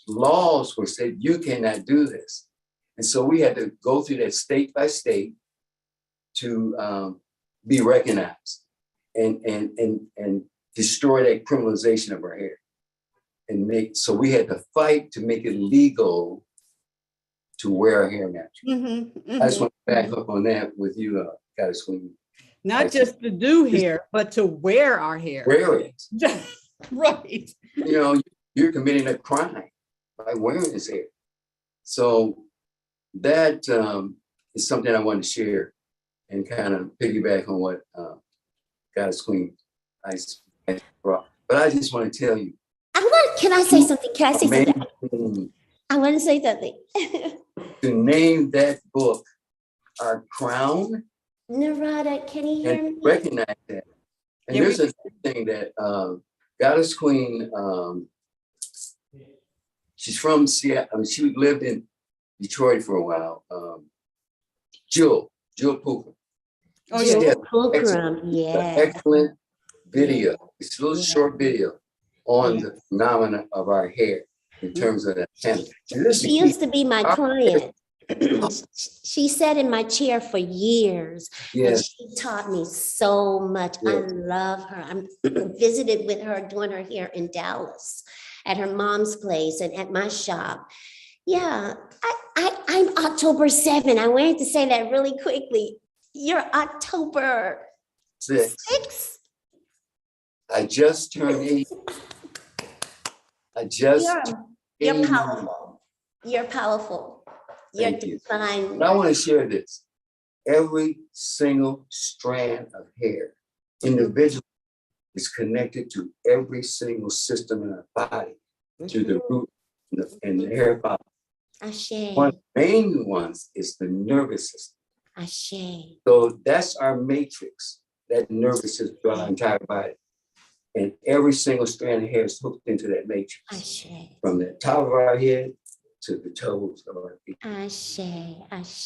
Laws were said, you cannot do this. And so we had to go through that state by state to be recognized and destroy that criminalization of our hair. So we had to fight to make it legal to wear our hair natural. I just want to back up on that with you, Goddess Queen. Not just to do hair, but to wear our hair. Wear it. Right. You know, you're committing a crime by wearing this hair. So that is something I want to share and kind of piggyback on what Goddess Queen Isis brought. But I just want to tell you. Can I say something? Can I say something? I want to say something. To name that book Our Crown. Narada, can you hear me? Recognize that. And there's a thing that Goddess Queen, she's from Seattle. I mean, she lived in Detroit for a while. Jill Pooper. Oh, yeah. Excellent video. It's a little short video on the phenomena of our hair in terms of that channel. She used to be my client. She sat in my chair for years. Yes. And she taught me so much. Yes. I love her. I visited with her doing her hair in Dallas at her mom's place and at my shop. Yeah, I'm October 7. I wanted to say that really quickly. You're October 6. I just turned 8. You're powerful. You're powerful. You're divine. But I want to share this. Every single strand of hair individually is connected to every single system in our body, to the root and the hair follicle. One of the main ones is the nervous system. So that's our matrix, that nervous system throughout our entire body. And every single strand of hair is hooked into that matrix. From the top of our head to the toes of our feet.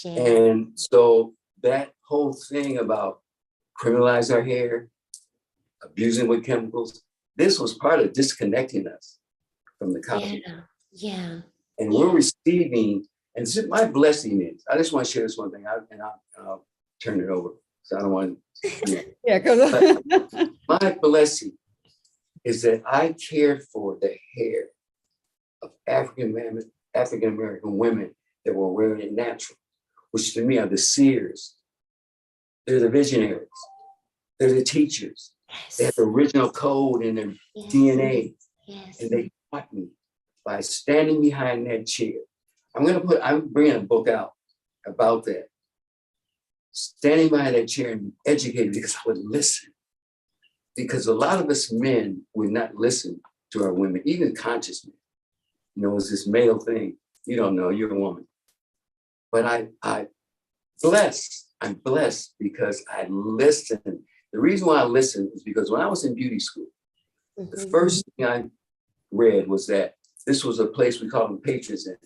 And so that whole thing about criminalize our hair, abusing with chemicals, this was part of disconnecting us from the cosmos. And we're receiving, and my blessing is, I just want to share this one thing, I'll turn it over, so I don't want to. My blessing is that I cared for the hair of African American women that were wearing it natural, which to me are the seers. They're the visionaries. They're the teachers. Yes. They had the original code in their Yes. DNA. Yes. And they taught me by standing behind that chair. I'm bringing a book out about that. Standing behind that chair and be educated because I would listen. Because a lot of us men would not listen to our women, even conscious men. You know, it's this male thing. You don't know, you're a woman. But I'm blessed because I listened. The reason why I listened is because when I was in beauty school, the first thing I read was that this was a place we called them patrons and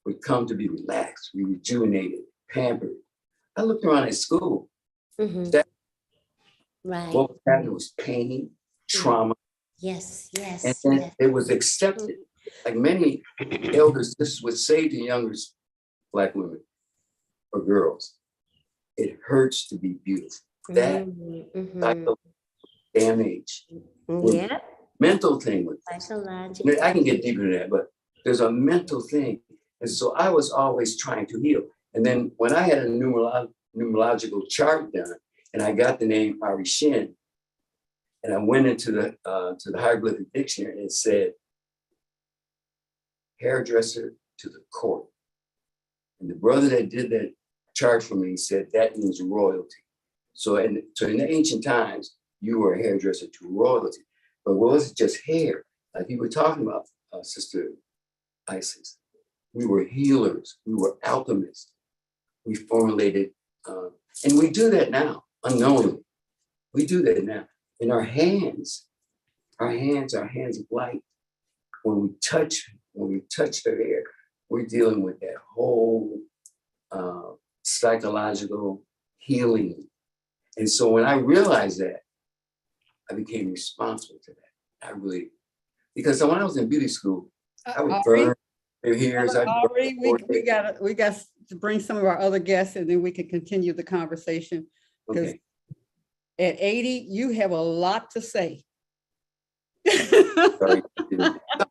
would come to be relaxed, be rejuvenated, pampered. I looked around at school. That Right. what was happening was pain, trauma. Yes, yes. And then yes. it was accepted. Like many elders, this would say to younger Black women or girls, it hurts to be beautiful. That psycho damage. Yeah. Mental thing with this. Psychological. I can get deeper than that, but there's a mental thing. And so I was always trying to heal. And then when I had a numerological chart done, and I got the name Arishin, and I went into the hieroglyphic dictionary and it said, hairdresser to the court. And the brother that did that chart for me said that means royalty. So in the ancient times, you were a hairdresser to royalty. But it wasn't just hair, like you were talking about, Sister Isis. We were healers, we were alchemists. We formulated, and we do that now, unknowingly. We do that now. In our hands are hands of light. When we touch their hair, we're dealing with that whole psychological healing. And so when I realized that, I became responsible to that. I really, because when I was in beauty school, I would burn their hairs. We got to bring some of our other guests and then we can continue the conversation. Because at 80, you have a lot to say.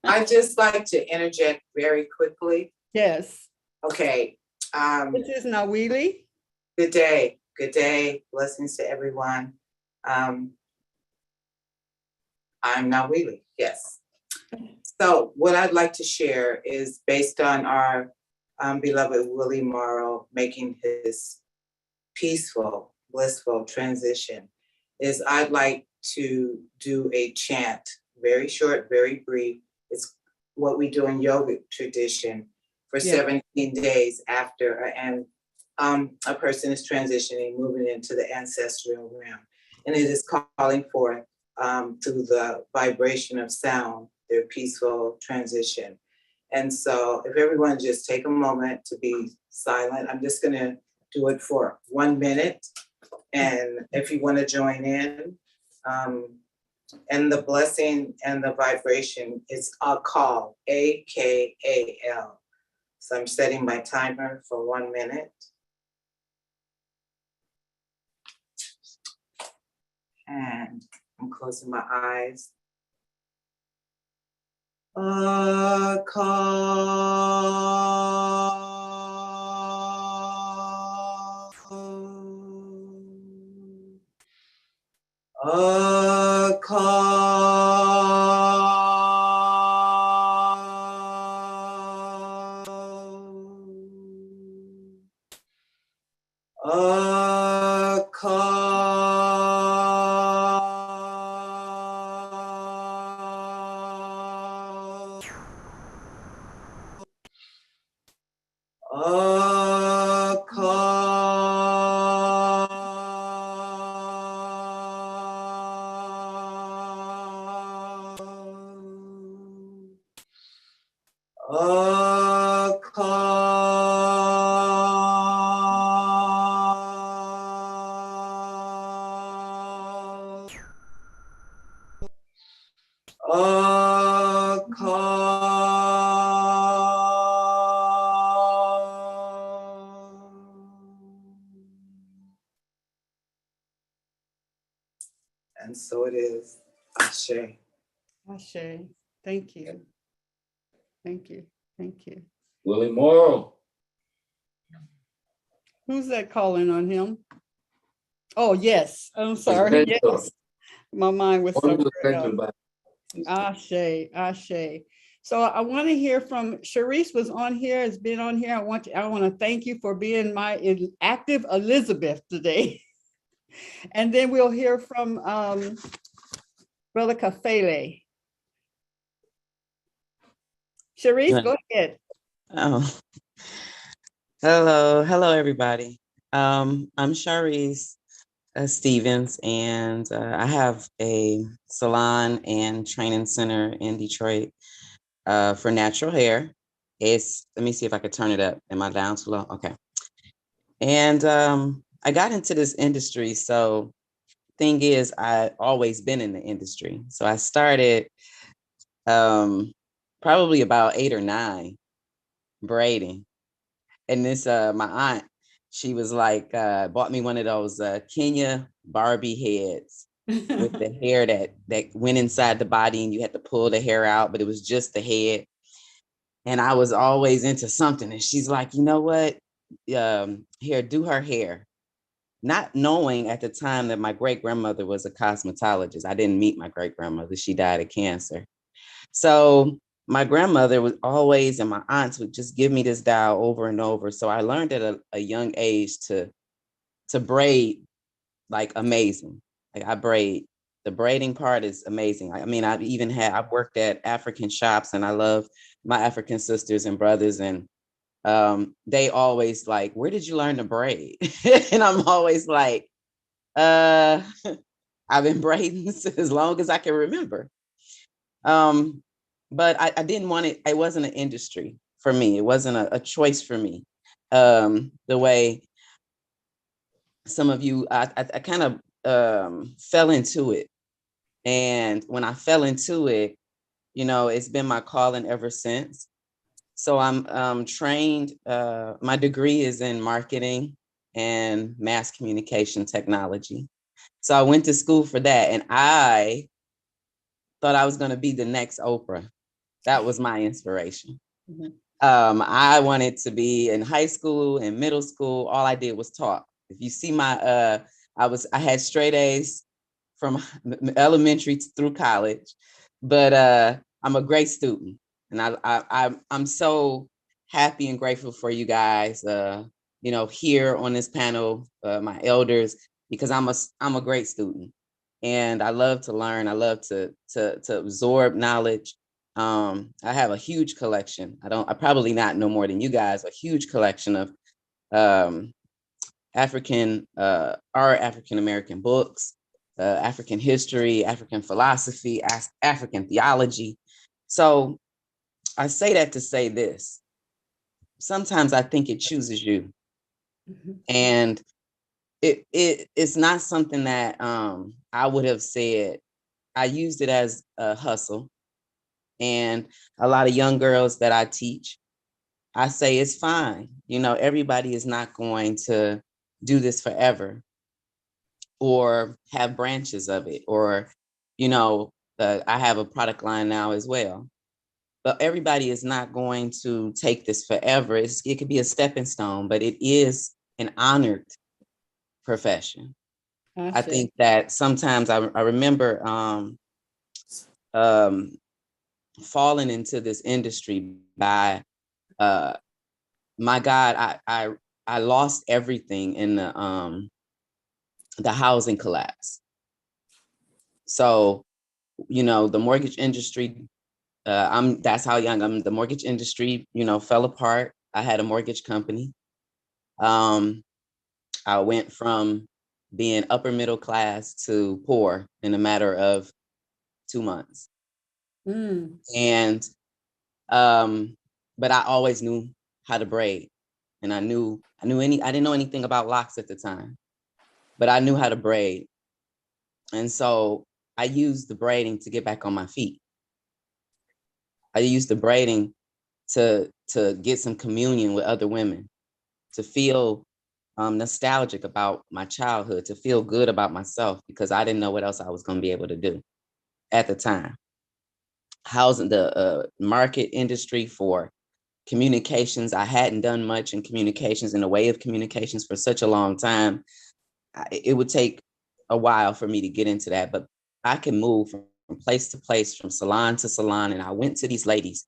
I'd just like to interject very quickly. Yes. Okay. This is Nawili. Good day. Good day. Blessings to everyone. I'm Nawili. Yes. So what I'd like to share is based on our beloved Willie Morrow making his peaceful, blissful transition, is I'd like to do a chant, very short, very brief. It's what we do in yoga tradition for 17 days after a person is transitioning, moving into the ancestral realm. And it is calling forth through the vibration of sound, their peaceful transition. And so if everyone just take a moment to be silent, I'm just gonna do it for 1 minute. And if you wanna join in, and the blessing and the vibration is a call, A-K-A-L. So I'm setting my timer for 1 minute. And I'm closing my eyes. A call. A call. A call. A call. A call. A call. And so it is. Ashe. Ashe. Thank you. Thank you. Thank you. Willie Morrow. Who's that calling on him? Oh, yes. I'm sorry. Yes. My mind was What was somewhere else. about? Ashe. So I want to hear from Sharice was on here, has been on here. I want to thank you for being my active Elizabeth today. And then we'll hear from Brother Kafele. Sharice, go ahead. Oh, hello, everybody. I'm Sharice Stevens, and I have a salon and training center in Detroit for natural hair. Let me see if I could turn it up. Am I down too low? Okay. And I got into this industry. So thing is, I always been in the industry. So I started probably about 8 or 9 braiding. And this, my aunt, she was like, bought me one of those Kenya Barbie heads with the hair that went inside the body and you had to pull the hair out, but it was just the head. And I was always into something. And she's like, you know what? Here, do her hair. Not knowing at the time that my great grandmother was a cosmetologist. I didn't meet my great grandmother. She died of cancer. So my grandmother was always, and my aunts would just give me this dial over and over. So I learned at a young age to braid like amazing. Like I braid. The braiding part is amazing. I mean, I've worked at African shops and I love my African sisters and brothers, and they always like, where did you learn to braid? And I'm always like, I've been braiding as long as I can remember. But I didn't want it. It wasn't an industry for me. It wasn't a choice for me. The way some of you, I kind of fell into it. And when I fell into it, you know, it's been my calling ever since. So I'm trained, my degree is in marketing and mass communication technology. So I went to school for that, and I thought I was going to be the next Oprah. That was my inspiration. Mm-hmm. I wanted to be in high school and middle school. All I did was talk. If you see my, I had straight A's from elementary through college, but I'm a great student. And I'm so happy and grateful for you guys, you know, here on this panel, my elders, because I'm a great student, and I love to learn. I love to absorb knowledge. I have a huge collection. I probably not know more than you guys. A huge collection of African American books, African history, African philosophy, African theology. So I say that to say this. Sometimes I think it chooses you. Mm-hmm. And it's not something that I would have said. I used it as a hustle. And a lot of young girls that I teach, I say it's fine. You know, everybody is not going to do this forever or have branches of it, or, you know, I have a product line now as well. But everybody is not going to take this forever. It could be a stepping stone, but it is an honored profession. I think that sometimes I remember falling into this industry by, my God, I lost everything in the housing collapse. So, you know, the mortgage industry, that's how young the mortgage industry, you know, fell apart. I had a mortgage company. I went from being upper middle class to poor in a matter of 2 months. Mm. And, but I always knew how to braid, and I didn't know anything about locks at the time, but I knew how to braid. And so I used the braiding to get back on my feet. I used the braiding to get some communion with other women, to feel nostalgic about my childhood, to feel good about myself, because I didn't know what else I was going to be able to do at the time. Housing, the market industry for communications, I hadn't done much in communications, in the way of communications, for such a long time. It would take a while for me to get into that, but I can move from place to place, from salon to salon. And I went to these ladies,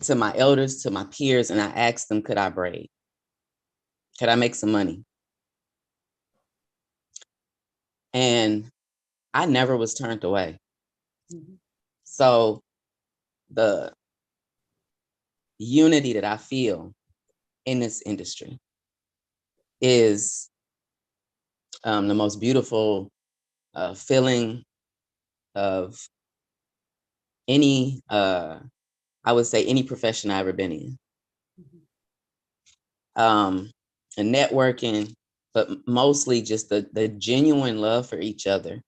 to my elders, to my peers, and I asked them, could I braid? Could I make some money? And I never was turned away. So the unity that I feel in this industry is the most beautiful feeling of any, I would say, any profession I've ever been in. And networking, but mostly just the genuine love for each other.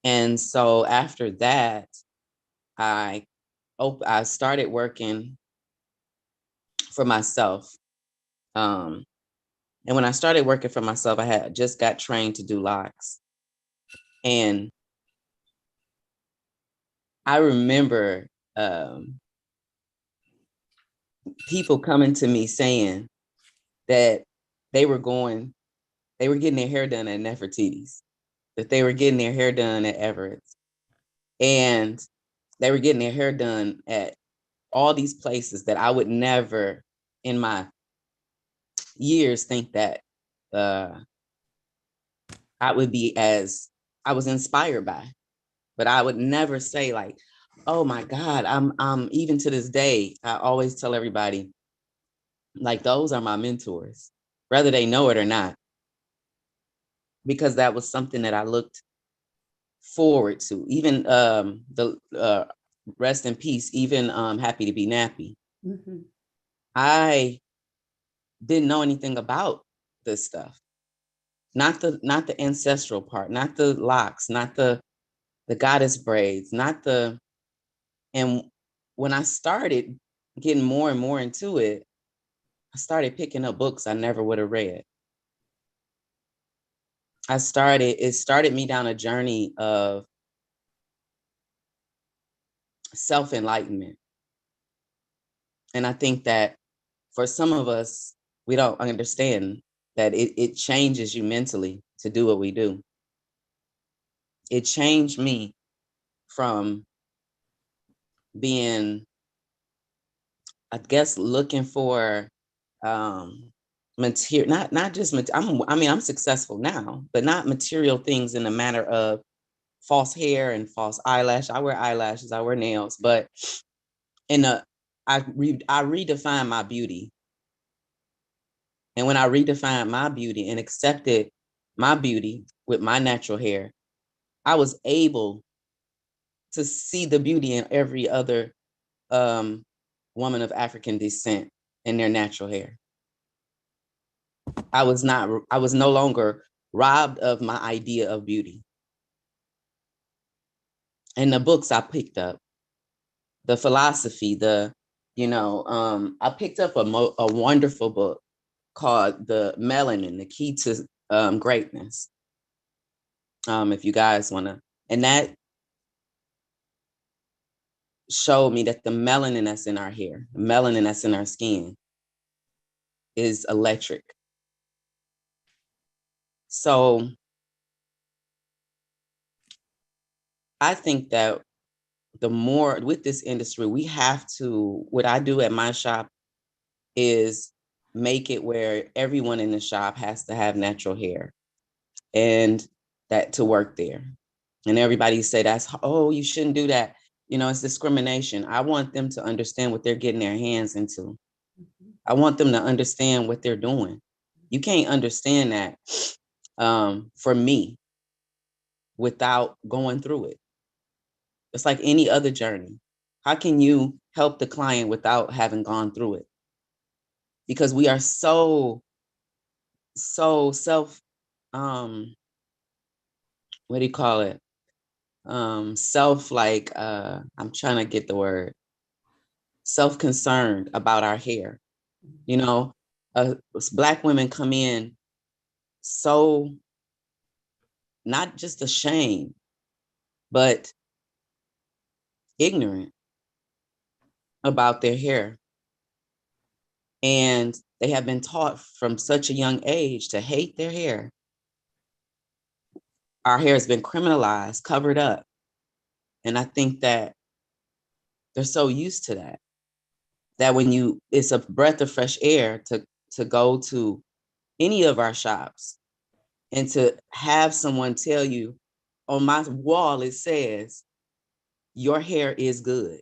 And so after that, I started working for myself. And when I started working for myself, I had just got trained to do locks. And I remember people coming to me saying that they were getting their hair done at Nefertiti's, that they were getting their hair done at Everett's, and they were getting their hair done at all these places that I would never in my years think that I was inspired by, but I would never say like, oh my God, I'm even to this day, I always tell everybody, like, those are my mentors, whether they know it or not, because that was something that I looked forward to. Even the rest in peace, even Happy to be Nappy. I didn't know anything about this stuff. Not the ancestral part, not the locks, not the goddess braids, and when I started getting more and more into it, I started picking up books I never would have read. It started me down a journey of self-enlightenment. And I think that for some of us, we don't understand that it changes you mentally to do what we do. It changed me from being, I guess, looking for material, not just I'm successful now, but not material things in the matter of false hair and false eyelash. I wear eyelashes, I wear nails, but I redefine my beauty. And when I redefined my beauty and accepted my beauty with my natural hair, I was able to see the beauty in every other woman of African descent in their natural hair. I was no longer robbed of my idea of beauty. And the books I picked up, the philosophy, I picked up a wonderful book called The Melanin, The Key to Greatness. If you guys want to, and that showed me that the melanin that's in our hair, the melanin that's in our skin is electric. So I think that the more with this industry, we have to, what I do at my shop is make it where everyone in the shop has to have natural hair and that to work there. And everybody say oh, you shouldn't do that. It's discrimination. I want them to understand what they're getting their hands into. I want them to understand what they're doing. You can't understand that for me without going through it. It's like any other journey. How can you help the client without having gone through it? Because we are so self, what do you call it? Self, like, I'm trying to get the word, self-concerned about our hair. Black women come in so not just ashamed, but ignorant about their hair. And they have been taught from such a young age to hate their hair. our hair has been criminalized, covered up. And I think that they're so used to that when it's a breath of fresh air to go to any of our shops and to have someone tell you, on my wall, it says, your hair is good.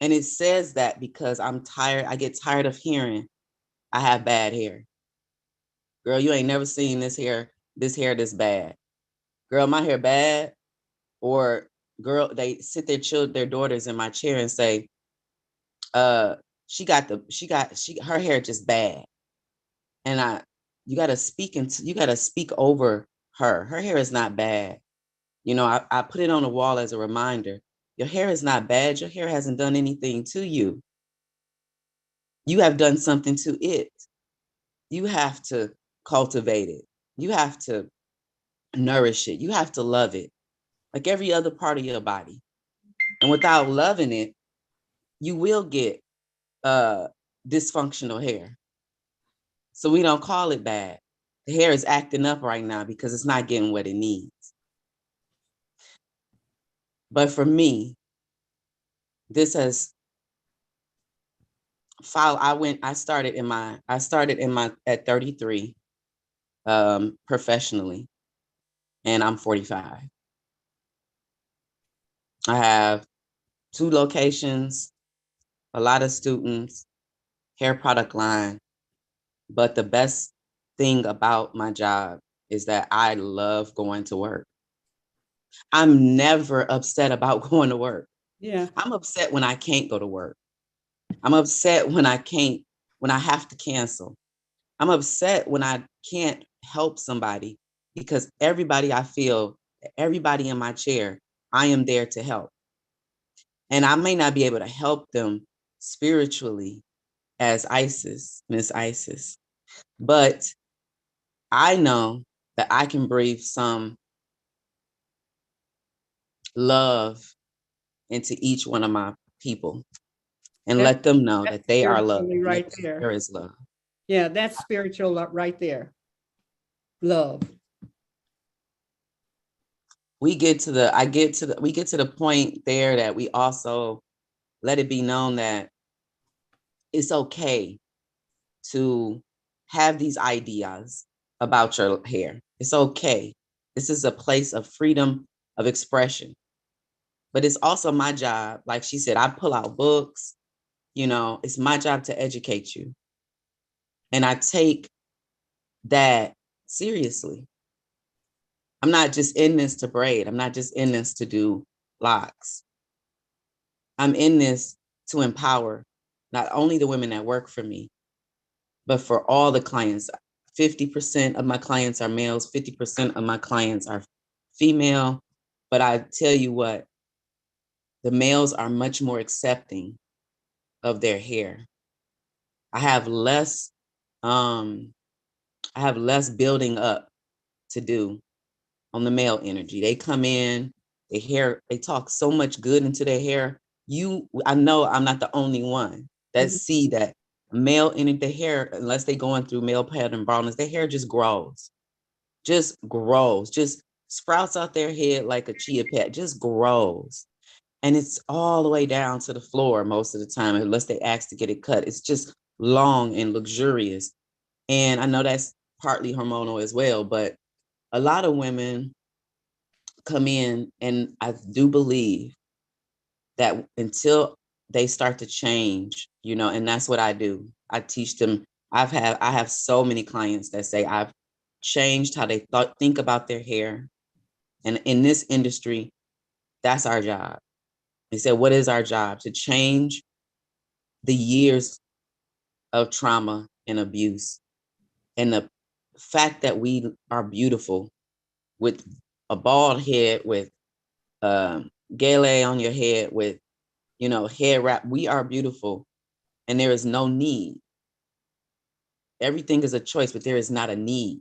And it says that because I'm tired. I get tired of hearing I have bad hair. Girl, you ain't never seen this hair this bad. Girl, my hair bad. Or girl, they sit their daughters in my chair and say, her hair just bad. And you gotta speak over her. Her hair is not bad. You know, I put it on the wall as a reminder. Your hair is not bad. Your hair hasn't done anything to you. You have done something to it. You have to cultivate it. You have to nourish it. You have to love it, like every other part of your body. And without loving it, you will get dysfunctional hair. So we don't call it bad. The hair is acting up right now because it's not getting what it needs. But for me, this has I started at 33 professionally, and I'm 45. I have 2 locations, a lot of students, hair product line. But the best thing about my job is that I love going to work. I'm never upset about going to work. Yeah. I'm upset when I can't go to work. I'm upset when I have to cancel. I'm upset when I can't help somebody because everybody in my chair, I am there to help. And I may not be able to help them spiritually as Miss Isis, but I know that I can breathe some love into each one of my people and let them know that they are loved. Right there. There is love. Yeah, that's spiritual right there. Love. We get to the point there that we also let it be known that it's okay to have these ideas about your hair. It's okay. This is a place of freedom of expression. But it's also my job, like she said, I pull out books, it's my job to educate you. And I take that seriously. I'm not just in this to braid. I'm not just in this to do locks. I'm in this to empower not only the women that work for me, but for all the clients. 50% of my clients are males, 50% of my clients are female. But I tell you what, the males are much more accepting of their hair. I have less building up to do on the male energy. They come in, they talk so much good into their hair. I know I'm not the only one that see that male energy, the hair, unless they going through male pattern baldness, their hair just grows, just sprouts out their head like a chia pet, just grows. And it's all the way down to the floor most of the time, unless they ask to get it cut. It's just long and luxurious. And I know that's partly hormonal as well, but a lot of women come in, and I do believe that until they start to change, and that's what I do. I teach them. I have so many clients that say I've changed how they think about their hair. And in this industry, that's our job. They said, what is our job? To change the years of trauma and abuse and the fact that we are beautiful with a bald head, with gele on your head, with hair wrap. We are beautiful, and there is no need. Everything is a choice, but there is not a need.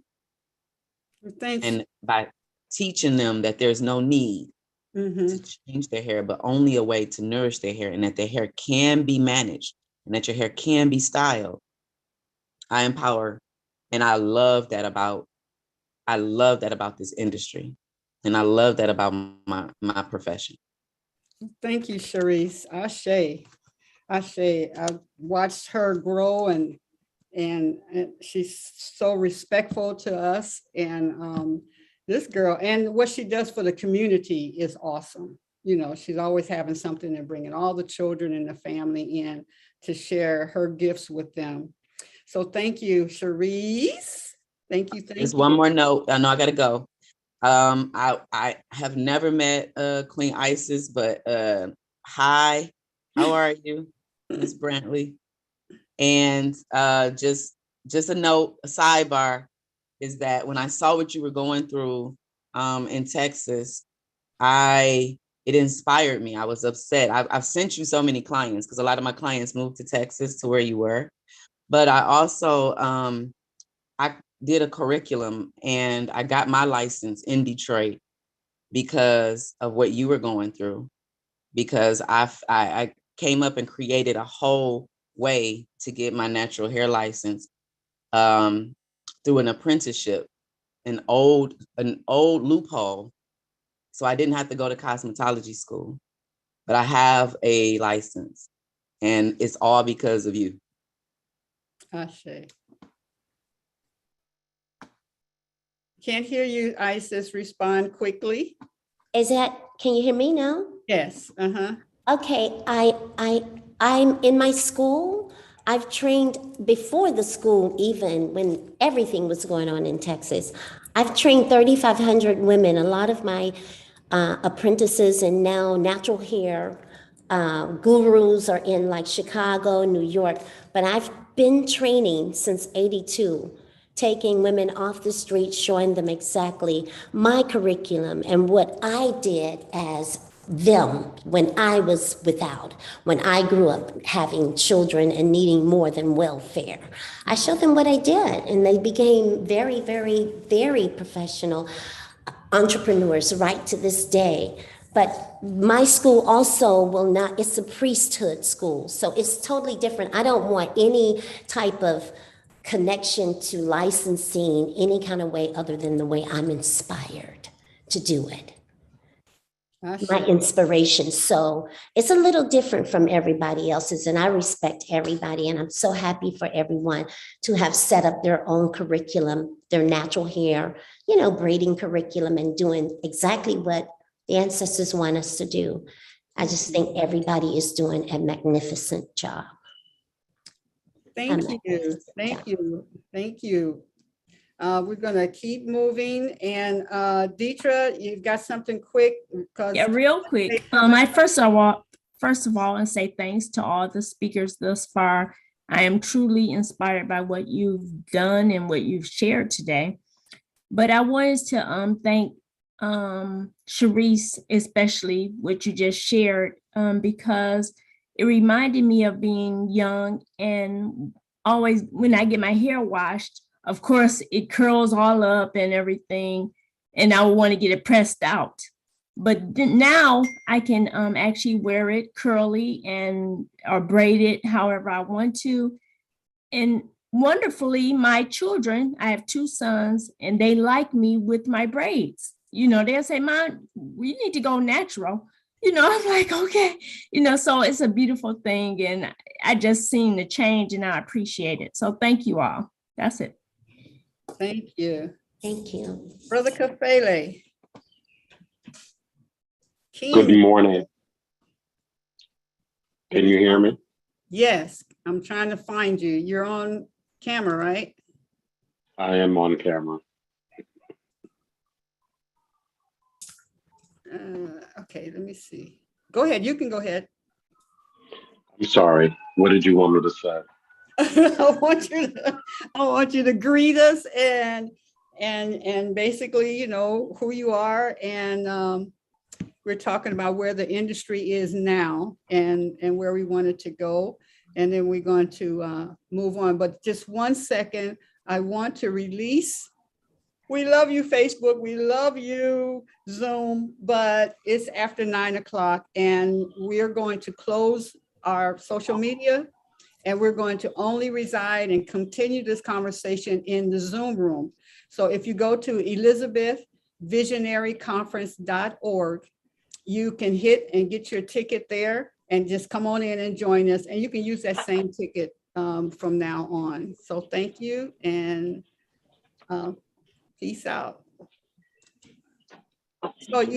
Thanks. And by teaching them that there's no need to change their hair, but only a way to nourish their hair, and that their hair can be managed, and that your hair can be styled, I empower. And I love that about I love that about this industry. And I love that about my profession. Thank you, Sharice. Ashe. Ashe. I've watched her grow and she's so respectful to us. And this girl, and what she does for the community is awesome. You know, she's always having something and bringing all the children and the family in to share her gifts with them. So thank you, Sharice. Thank you. There's one more note. I know I gotta go. I have never met Queen Isis, but hi, how are you, Miss Brantley? And just a note, a sidebar, is that when I saw what you were going through in Texas, it inspired me. I was upset. I've sent you so many clients because a lot of my clients moved to Texas to where you were. But I also, I did a curriculum and I got my license in Detroit because of what you were going through. Because I came up and created a whole way to get my natural hair license through an apprenticeship, an old loophole. So I didn't have to go to cosmetology school, but I have a license, and it's all because of you. Ashe. Can't hear you, Isis. Respond quickly. Can you hear me now? Yes. Okay, I'm in my school. I've trained before the school, even when everything was going on in Texas. I've trained 3,500 women. A lot of my apprentices and now natural hair gurus are in like Chicago, New York, but I've been training since '82, taking women off the street, showing them exactly my curriculum and what I did as them when I was without, when I grew up having children and needing more than welfare. I showed them what I did, and they became very, very, very professional entrepreneurs right to this day. But my school also will not, it's a priesthood school, so it's totally different. I don't want any type of connection to licensing any kind of way other than the way I'm inspired to do it. My inspiration. So it's a little different from everybody else's, and I respect everybody, and I'm so happy for everyone to have set up their own curriculum, their natural hair, braiding curriculum, and doing exactly what the ancestors want us to do. I just think everybody is doing a magnificent job. Thank you. Thank you. Thank you. We're going to keep moving. And Deetra, you've got something quick? Yeah, real quick. I first of all, and say thanks to all the speakers thus far. I am truly inspired by what you've done and what you've shared today. But I wanted to thank Sharice, especially what you just shared, because it reminded me of being young, and always when I get my hair washed, of course, it curls all up and everything, and I would want to get it pressed out. But now I can actually wear it curly or braid it however I want to. And wonderfully, my children, I have 2 sons, and they like me with my braids. They'll say, "Mom, we need to go natural." I'm like, okay, so it's a beautiful thing. And I just seen the change, and I appreciate it. So thank you all. That's it. Thank you. Thank you. Brother Kafele. Good morning. Can you hear me? Yes, I'm trying to find you. You're on camera, right? I am on camera. Okay, let me see. Go ahead. You can go ahead. I'm sorry. What did you want me to say? I want you to greet us and basically, who you are. And we're talking about where the industry is now and where we want it to go. And then we're going to move on. But just 1 second, I want to release. We love you, Facebook. We love you, Zoom, but it's after 9 o'clock, and we're going to close our social media, and we're going to only reside and continue this conversation in the Zoom room. So if you go to elizabethvisionaryconference.org, you can hit and get your ticket there and just come on in and join us. And you can use that same ticket from now on. So thank you and peace out. So